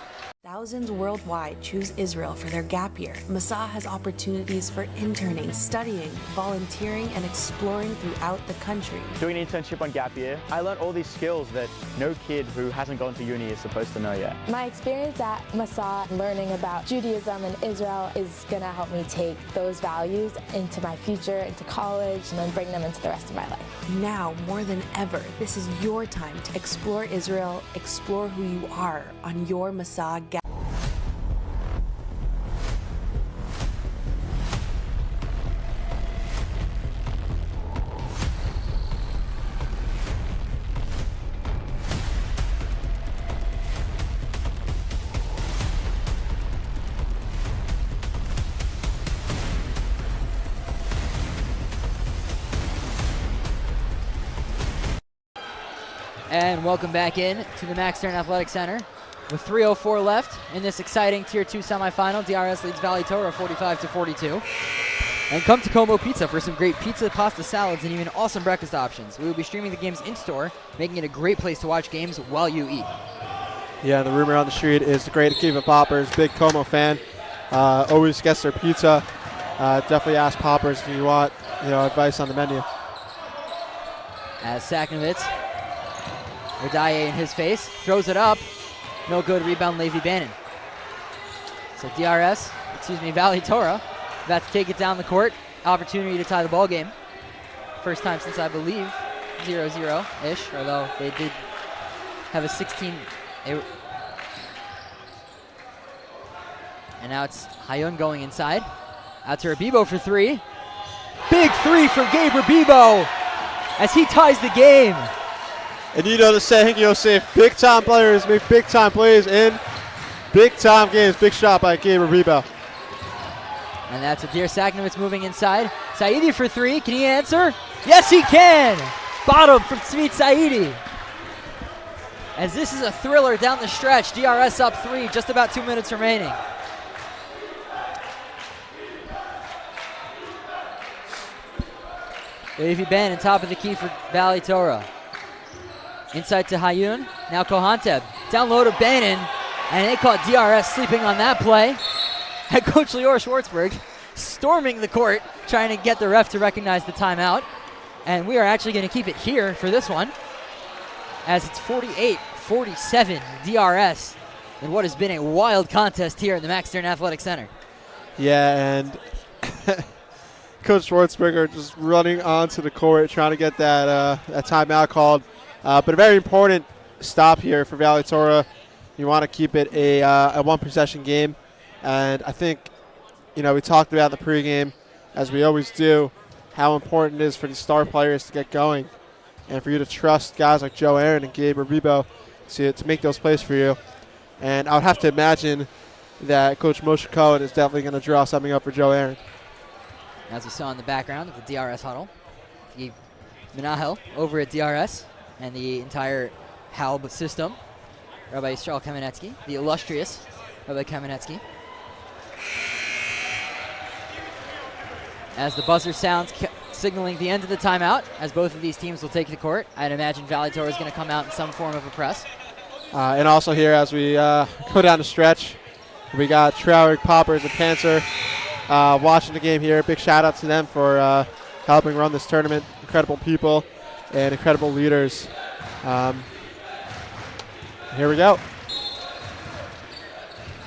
Thousands worldwide choose Israel for their gap year. Masa has opportunities for interning, studying, volunteering, and exploring throughout the country. Doing an internship on gap year, I learned all these skills that no kid who hasn't gone to uni is supposed to know yet. My experience at Masa learning about Judaism and Israel is going to help me take those values into my future, into college, and then bring them into the rest of my life. Now, more than ever, this is your time to explore Israel, explore who you are on your Masa gap. And welcome back in to the Max Stern Athletic Center. With 3:04 left in this exciting Tier 2 semifinal, DRS leads Valley Torah 45-42. And come to Como Pizza for some great pizza, pasta, salads, and even awesome breakfast options. We will be streaming the games in-store, making it a great place to watch games while you eat. Yeah, the rumor on the street is the great Akiva Poppers, big Como fan. Always gets their pizza. Definitely ask Poppers if you want advice on the menu. As Saknovitz, Odaye in his face, throws it up. No good, rebound Levi Bannon. So Valley Torah, about to take it down the court. Opportunity to tie the ball game. First time since, I believe, 0-0-ish, although they did have a 16. And now it's Hayun going inside. Out to Rabibo for three. Big three from Gabe Rabibo as he ties the game. And you know the saying, Yosef, big-time players make big-time plays in big-time games. Big shot by Gabe Rabibo. And that's Adir Saknovitz moving inside. Saidi for three. Can he answer? Yes, he can. Bottom from Tzvit Saidi. As this is a thriller down the stretch. DRS up 3, just about 2 minutes remaining. Levi Bannon, top of the key for Valley Torah. Inside to Hayun. Now Kohanteb. Down low to Bannon. And they caught DRS sleeping on that play. Head coach Lior Schwartzberg storming the court, trying to get the ref to recognize the timeout. And we are actually going to keep it here for this one, as it's 48-47 DRS in what has been a wild contest here in the Max Stern Athletic Center. Yeah, and Coach Schwartzberger just running onto the court, trying to get that timeout called. But a very important stop here for Valley Torah. You want to keep it a one-possession game. And I think, we talked about in the pregame, as we always do, how important it is for the star players to get going and for you to trust guys like Joe Aaron and Gabe Rabibo to make those plays for you. And I would have to imagine that Coach Moshe Cohen is definitely going to draw something up for Joe Aaron. As we saw in the background of the DRS huddle, the Menahel over at DRS and the entire HALB system, Rabbi Yisrael Kamenetsky, the illustrious Rabbi Kamenetsky. As the buzzer sounds, signaling the end of the timeout, as both of these teams will take the court. I'd imagine Valley Torah is going to come out in some form of a press. And also here, as we go down the stretch, we got Trowick, Poppers, and Panther watching the game here. Big shout out to them for helping run this tournament. Incredible people and incredible leaders. Here we go.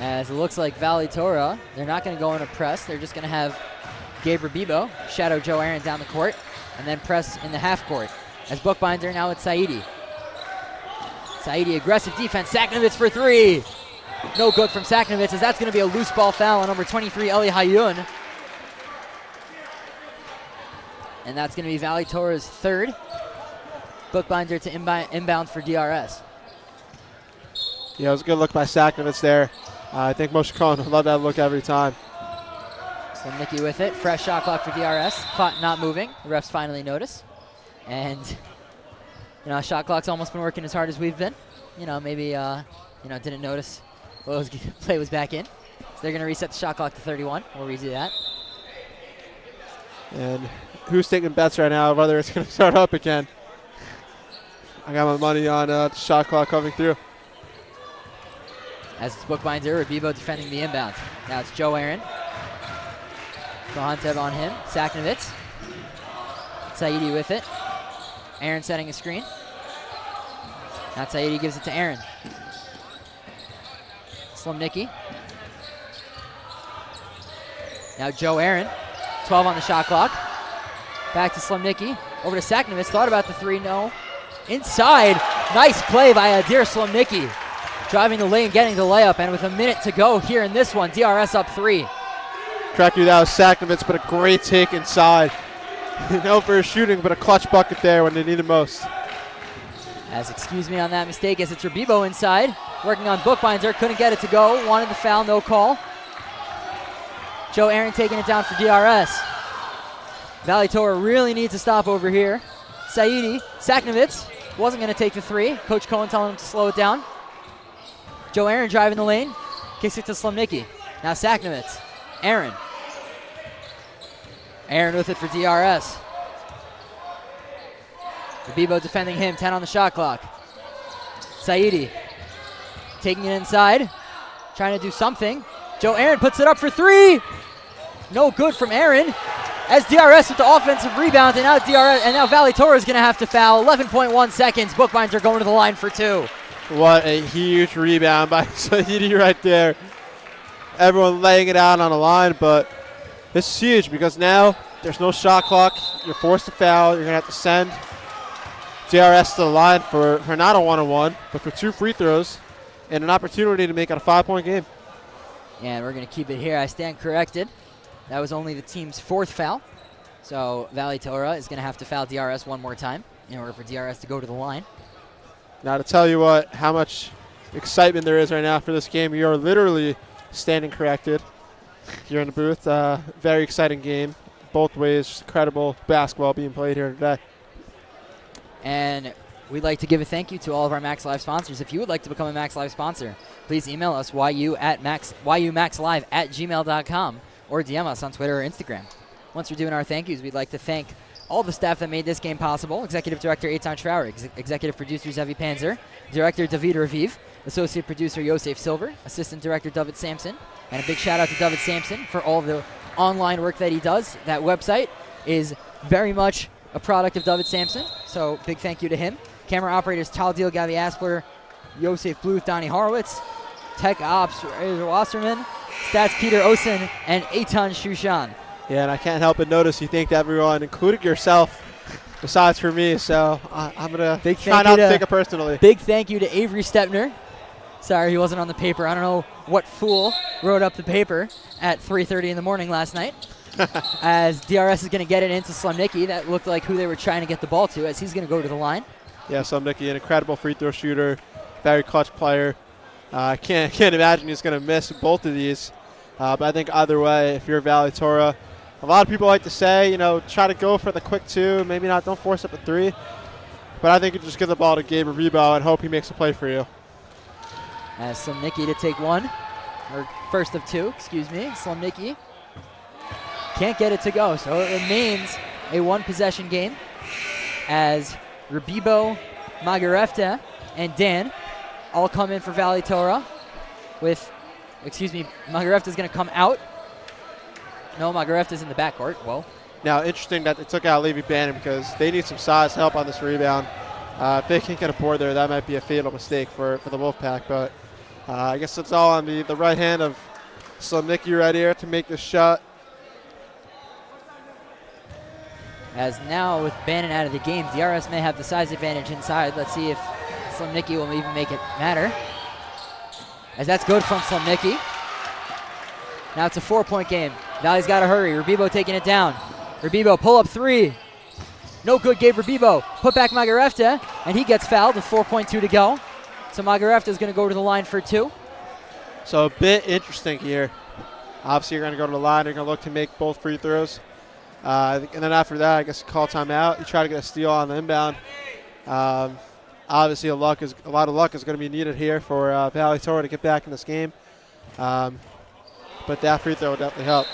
As it looks like Valley Torah, they're not going to go in a press. They're just going to have Gabe Rabibo shadow Joe Aaron down the court and then press in the half court. As Bookbinder now it's Saidi. Saidi, aggressive defense. Saknovitz for three. No good from Saknovitz, as that's going to be a loose ball foul on number 23, Eli Hayun. And that's going to be Valley Torah's third. Bookbinder to inbound for DRS. Yeah, it was a good look by Saknovitz there. I think Moshe Cohen would love that look every time. So Nicky with it. Fresh shot clock for DRS. Clock not moving. The refs finally notice. And, shot clock's almost been working as hard as we've been. Maybe, didn't notice what play was back in. So they're going to reset the shot clock to 31. We'll redo that. And who's taking bets right now, whether it's going to start up again? I got my money on the shot clock coming through. As it's Bookbinder, Rabibo defending the inbound. Now it's Joe Aaron. Kohanteb on him. Saknovitz. Saidi with it. Aaron setting a screen. Now Saidi gives it to Aaron. Slumnicki. Now Joe Aaron. 12 on the shot clock. Back to Slumnicki. Over to Saknovitz. Thought about the three. No. Inside. Nice play by Adir Slumnicki. Driving the lane, getting the layup, and with a minute to go here in this one, DRS up 3. Correct you, that was Saknovitz, but a great take inside. No for shooting, but a clutch bucket there when they need it most. As excuse me on that mistake, as it's Rabibo inside, working on Bookbinder, couldn't get it to go, wanted the foul, no call. Joe Aaron taking it down for DRS. Valley Torah really needs a stop over here. Saidi, Saknovitz, Wasn't going to take the three. Coach Cohen telling him to slow it down. Joe Aaron driving the lane. Kicks it to Slumnicki. Now Saknovitz. Aaron. Aaron with it for DRS. Bebo defending him. 10 on the shot clock. Saidi taking it inside. Trying to do something. Joe Aaron puts it up for three. No good from Aaron. As DRS with the offensive rebound, and now Valley Torah is going to have to foul. 11.1 seconds. Bookbinder going to the line for two. What a huge rebound by Saidi right there. Everyone laying it out on the line, but this is huge because now there's no shot clock. You're forced to foul. You're going to have to send DRS to the line for not a one-on-one, but for 2 free throws and an opportunity to make it a 5-point game. And we're going to keep it here. I stand corrected. That was only the team's 4th foul. So Valley Torah is going to have to foul DRS one more time in order for DRS to go to the line. Now to tell you what, how much excitement there is right now for this game, you are literally standing corrected here in the booth. Very exciting game. Both ways, just incredible basketball being played here today. And we'd like to give a thank you to all of our MacsLive sponsors. If you would like to become a MacsLive sponsor, please email us yumaxlive@gmail.com or DM us on Twitter or Instagram. Once we're doing our thank yous, we'd like to thank all the staff that made this game possible. Executive Director Eitan Trauer, Executive Producer Zevi Panzer, Director David Raviv, Associate Producer Yosef Silver, Assistant Director David Sampson, and a big shout out to David Sampson for all the online work that he does. That website is very much a product of David Sampson, so big thank you to him. Camera operators Taldeal Gavi Aspler, Yosef Bluth, Donnie Horowitz, Tech Ops Razor Wasserman, Stats Peter Osen, and Eitan Shushan. Yeah, and I can't help but notice you thanked everyone, including yourself, besides for me, so I'm going to try not to take it personally. Big thank you to Avery Stepner. Sorry he wasn't on the paper. I don't know what fool wrote up the paper at 3:30 in the morning last night. As DRS is going to get it into Slumnicki. That looked like who they were trying to get the ball to, as he's going to go to the line. Yeah, Slumnicki, an incredible free throw shooter, very clutch player. I can't imagine he's going to miss both of these. But I think either way, if you're Valley Torah, a lot of people like to say, try to go for the quick 2, maybe not, don't force up a 3. But I think you just give the ball to Gabe Rebo and hope he makes a play for you. As Slumnicki to take one, or first of 2, excuse me. Slumnicki can't get it to go, so it remains a 1-possession game as Rabibo, Magarefta, and Dan all come in for Valley Torah with, Magarefta's going to come out. No, Magarefta's in the backcourt. Whoa. Now, interesting that they took out Levy Bannon because they need some size help on this rebound. If they can't get a board there, that might be a fatal mistake for the Wolfpack, but I guess it's all on the right hand of Slumnicki right here to make this shot. As now with Bannon out of the game, DRS may have the size advantage inside. Let's see if Slumnicki will even make it matter. As that's good from Slumnicki. Now it's a 4-point game. Valley's got to hurry. Rabibo taking it down. Rabibo pull up 3. No good, Gabe Rabibo. Put back Magarefta, and he gets fouled with 4.2 to go. So Magarefta is going to go to the line for 2. So a bit interesting here. Obviously, you're going to go to the line. You're going to look to make both free throws. And then after that, I guess you call timeout. You try to get a steal on the inbound. Obviously, a lot of luck is going to be needed here for Valley Torah to get back in this game. But that free throw will definitely help.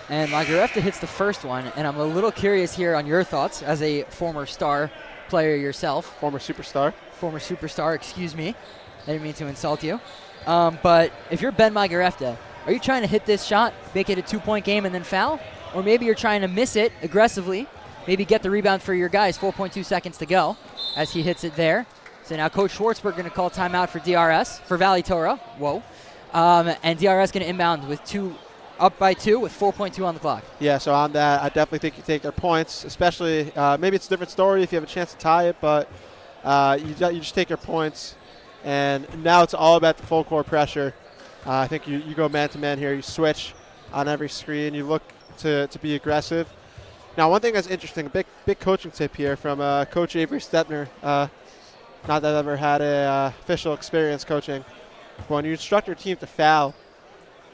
And Magarefta hits the first one, and I'm a little curious here on your thoughts as a former star player yourself. Former superstar. Former superstar, excuse me. I didn't mean to insult you. But if you're Ben Magarefta, are you trying to hit this shot, make it a 2-point game, and then foul? Or maybe you're trying to miss it aggressively, maybe get the rebound for your guys, 4.2 seconds to go as he hits it there. So now Coach Schwartzberg going to call timeout for DRS, for Valley Torah. Whoa. And DRS going to inbound with up by 2 with 4.2 on the clock. Yeah, so on that, I definitely think you take their points, especially maybe it's a different story if you have a chance to tie it, but you just take your points. And now it's all about the full court pressure. I think you go man-to-man here. You switch on every screen. You look to be aggressive. Now, one thing that's interesting, a big coaching tip here from Coach Avery Stepner. Not that I've ever had a official experience coaching. But when you instruct your team to foul,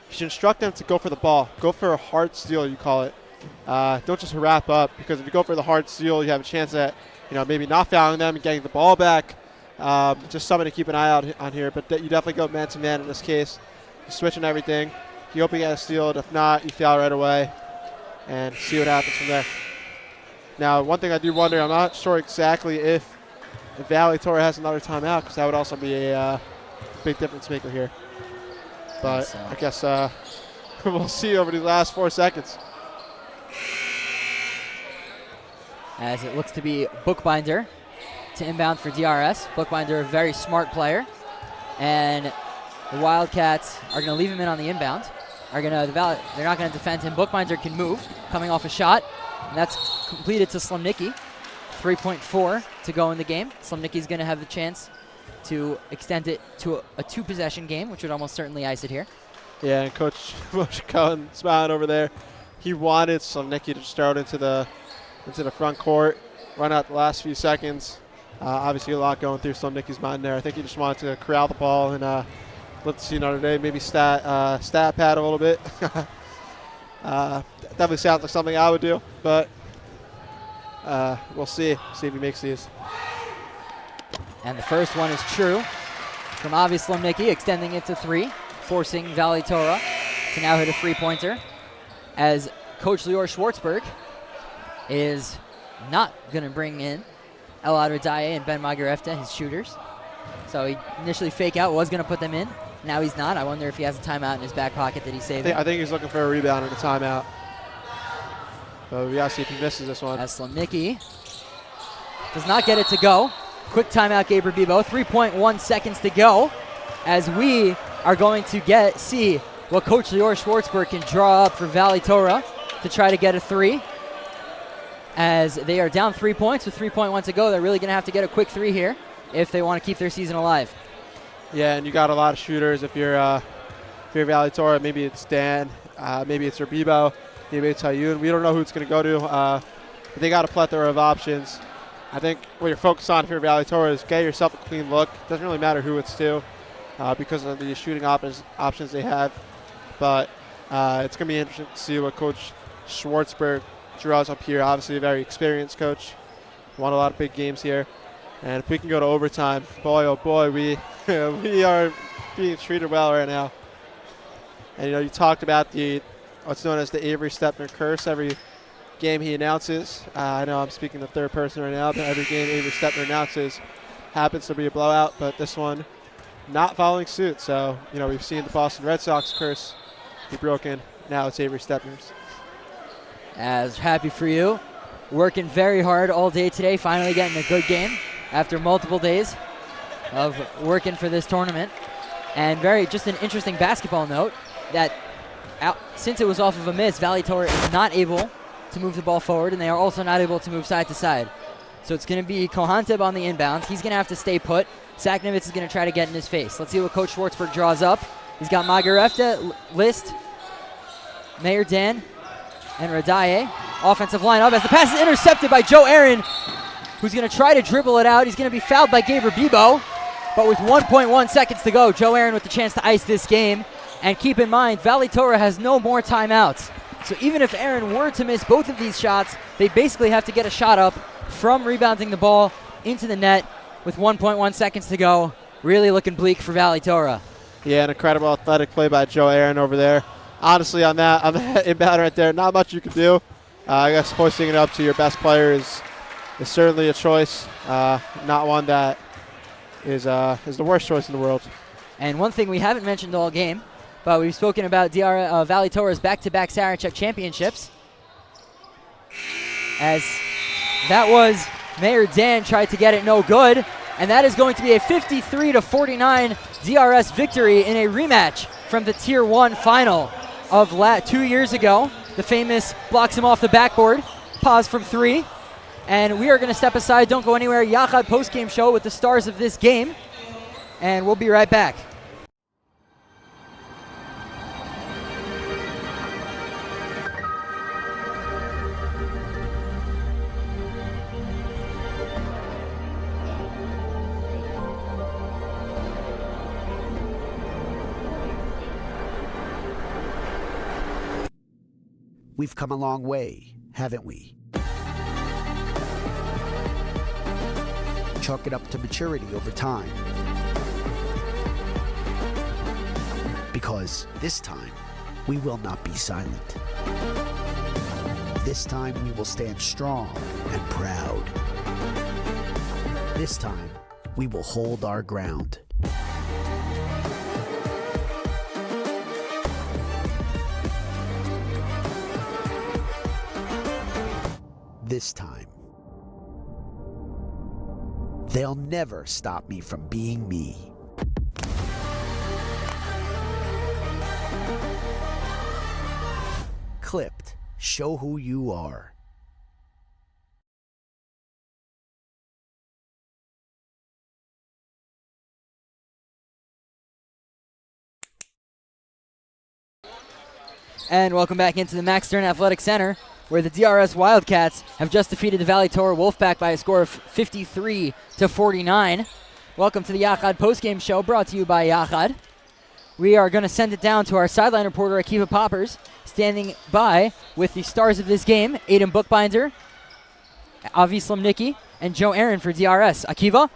you should instruct them to go for the ball. Go for a hard steal, you call it. don't just wrap up, because if you go for the hard steal, you have a chance at maybe not fouling them and getting the ball back. Just something to keep an eye out on here. But you definitely go man to man in this case. You're switching everything. You hope you get a steal. If not, you foul right away and see what happens from there. Now, one thing I do wonder, I'm not sure exactly if Valley Torah has another timeout, because that would also be a big difference maker here. But I guess we'll see over these last 4 seconds. As it looks to be Bookbinder to inbound for DRS. Bookbinder, a very smart player. And the Wildcats are going to leave him in on the inbound. They're not going to defend him. Bookbinder can move, coming off a shot. And that's completed to Slumnicki. 3.4 to go in the game. Slumnicki's going to have the chance to extend it to a 2-possession game, which would almost certainly ice it here. Yeah, and Coach Cohen smiling over there. He wanted Slumnicki to start into the front court, run out the last few seconds. Obviously a lot going through Slumnicki's mind there. I think he just wanted to corral the ball and let's see Notre Dame maybe stat pad a little bit. Definitely sounds like something I would do, but we'll see if he makes these. And the first one is true from Avi Slumnicki, extending it to 3, forcing Valley Torah to now hit a 3-pointer, as Coach Lior Schwartzberg is not going to bring in Elad Radaye and Ben Magarefta, his shooters. So he initially fake out, was going to put them in. Now he's not. I wonder if he has a timeout in his back pocket that he's saving. I think he's looking for a rebound and a timeout. But we got to see if he misses this one. As Slumnicki does not get it to go. Quick timeout, Gabriel Bebo. 3.1 seconds to go, as we are going to see what Coach Lior Schwartzberg can draw up for Valley Torah to try to get a 3. As they are down 3 points with 3.1 to go. They're really going to have to get a quick 3 here if they want to keep their season alive. Yeah, and you got a lot of shooters. If you're Valley Torah, maybe it's Dan, maybe it's Rebibo, maybe it's Hayun. We don't know who it's going to go to. But they got a plethora of options. I think what you're focused on if you're Valley Torah is get yourself a clean look. Doesn't really matter who it's to because of the shooting options they have. But it's going to be interesting to see what Coach Schwartzberg draws up here. Obviously a very experienced coach. Won a lot of big games here. And if we can go to overtime, boy, oh boy, we are being treated well right now. And, you talked about what's known as the Avery Stepner curse. Every game he announces, I know I'm speaking the third person right now, but every game Avery Stepner announces happens to be a blowout, but this one not following suit. So, we've seen the Boston Red Sox curse be broken. Now it's Avery Stepner's. As happy for you. Working very hard all day today, finally getting a good game after multiple days of working for this tournament. And just an interesting basketball note that since it was off of a miss, Valley Torah is not able to move the ball forward, and they are also not able to move side to side. So it's going to be Kohanteb on the inbound. He's going to have to stay put. Saknovitz is going to try to get in his face. Let's see what Coach Schwartzberg draws up. He's got Magarefta, List, Mayor Dan, and Radaye. Offensive lineup as the pass is intercepted by Joe Aaron, who's going to try to dribble it out. He's going to be fouled by Gabriel Bebo. But with 1.1 seconds to go, Joe Aaron with the chance to ice this game. And keep in mind, Valley Torah has no more timeouts. So even if Aaron were to miss both of these shots, they basically have to get a shot up from rebounding the ball into the net with 1.1 seconds to go. Really looking bleak for Valley Torah. Yeah, an incredible athletic play by Joe Aaron over there. Honestly, on that inbound right there, not much you can do. I guess posting it up to your best player is certainly a choice, not one that is the worst choice in the world. And one thing we haven't mentioned all game, but we've spoken about Valley Torah's back-to-back Sarachek championships. As that was Mayor Dan tried to get it no good, and that is going to be a 53-49 DRS victory in a rematch from the Tier 1 final of 2 years ago. The famous blocks him off the backboard, pause from 3. And we are going to step aside. Don't go anywhere. Yachad postgame show with the stars of this game. And we'll be right back. We've come a long way, haven't we? Chalk it up to maturity over time. Because this time, we will not be silent. This time, we will stand strong and proud. This time, we will hold our ground. This time, they'll never stop me from being me. Clipped, show who you are. And welcome back into the Max Stern Athletic Center, where the DRS Wildcats have just defeated the Valley Torah Wolfpack by a score of 53-49. Welcome to the Yachad postgame show, brought to you by Yachad. We are going to send it down to our sideline reporter, Akiva Poppers, standing by with the stars of this game, Aiden Bookbinder, Avi Slimnicki, and Joe Aaron for DRS. Akiva?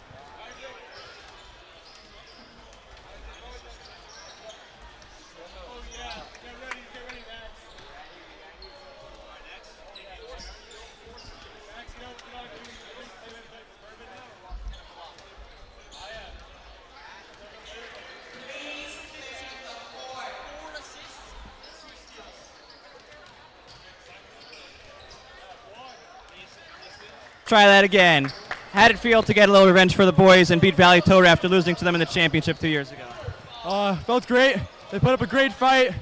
Try that again. How did it feel to get a little revenge for the boys and beat Valley Torah after losing to them in the championship 2 years ago? Felt great. They put up a great fight.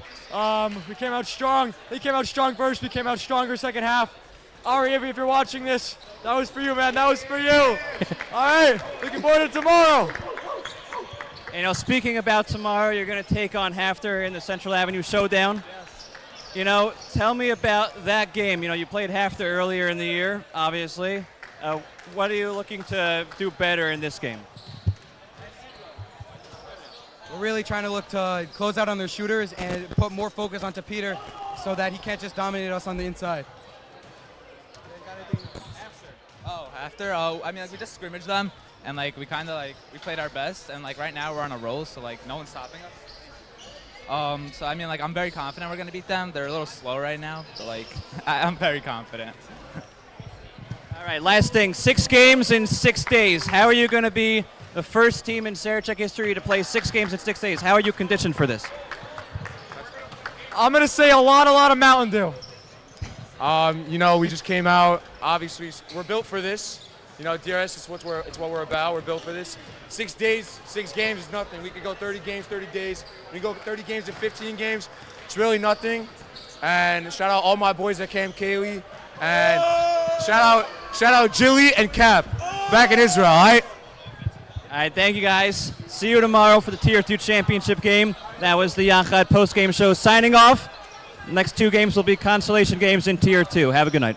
We came out strong. They came out strong first. We came out stronger second half. Ari, if you're watching this, that was for you, man. That was for you. All right, looking forward to tomorrow. You know, speaking about tomorrow, you're going to take on Hafter in the Central Avenue Showdown. Yes. You know, tell me about that game. You know, you played Hafter earlier in the year, obviously. What are you looking to do better in this game? We're really trying to look to close out on their shooters and put more focus onto Peter so that he can't just dominate us on the inside. After, I mean, like, we just scrimmaged them, and like we kind of like we played our best, and like right now we're on a roll, so like no one's stopping us. So I mean, like I'm very confident we're gonna beat them. They're a little slow right now, but like I'm very confident. All right, last thing, 6 games in 6 days. How are you going to be the first team in Sarachek history to play 6 games in 6 days? How are you conditioned for this? I'm going to say a lot of Mountain Dew. You know, we just came out. Obviously, we're built for this. You know, DRS is what we're about. We're built for this. 6 days, 6 games is nothing. We could go 30 games, 30 days. We go 30 games to 15 games. It's really nothing. And shout out all my boys at Camp Kaylee. And shout out Jilly and Cap back in Israel, all right? All right, thank you guys. See you tomorrow for the Tier 2 championship game. That was the Yachad post-game show signing off. The next 2 games will be consolation games in Tier 2. Have a good night.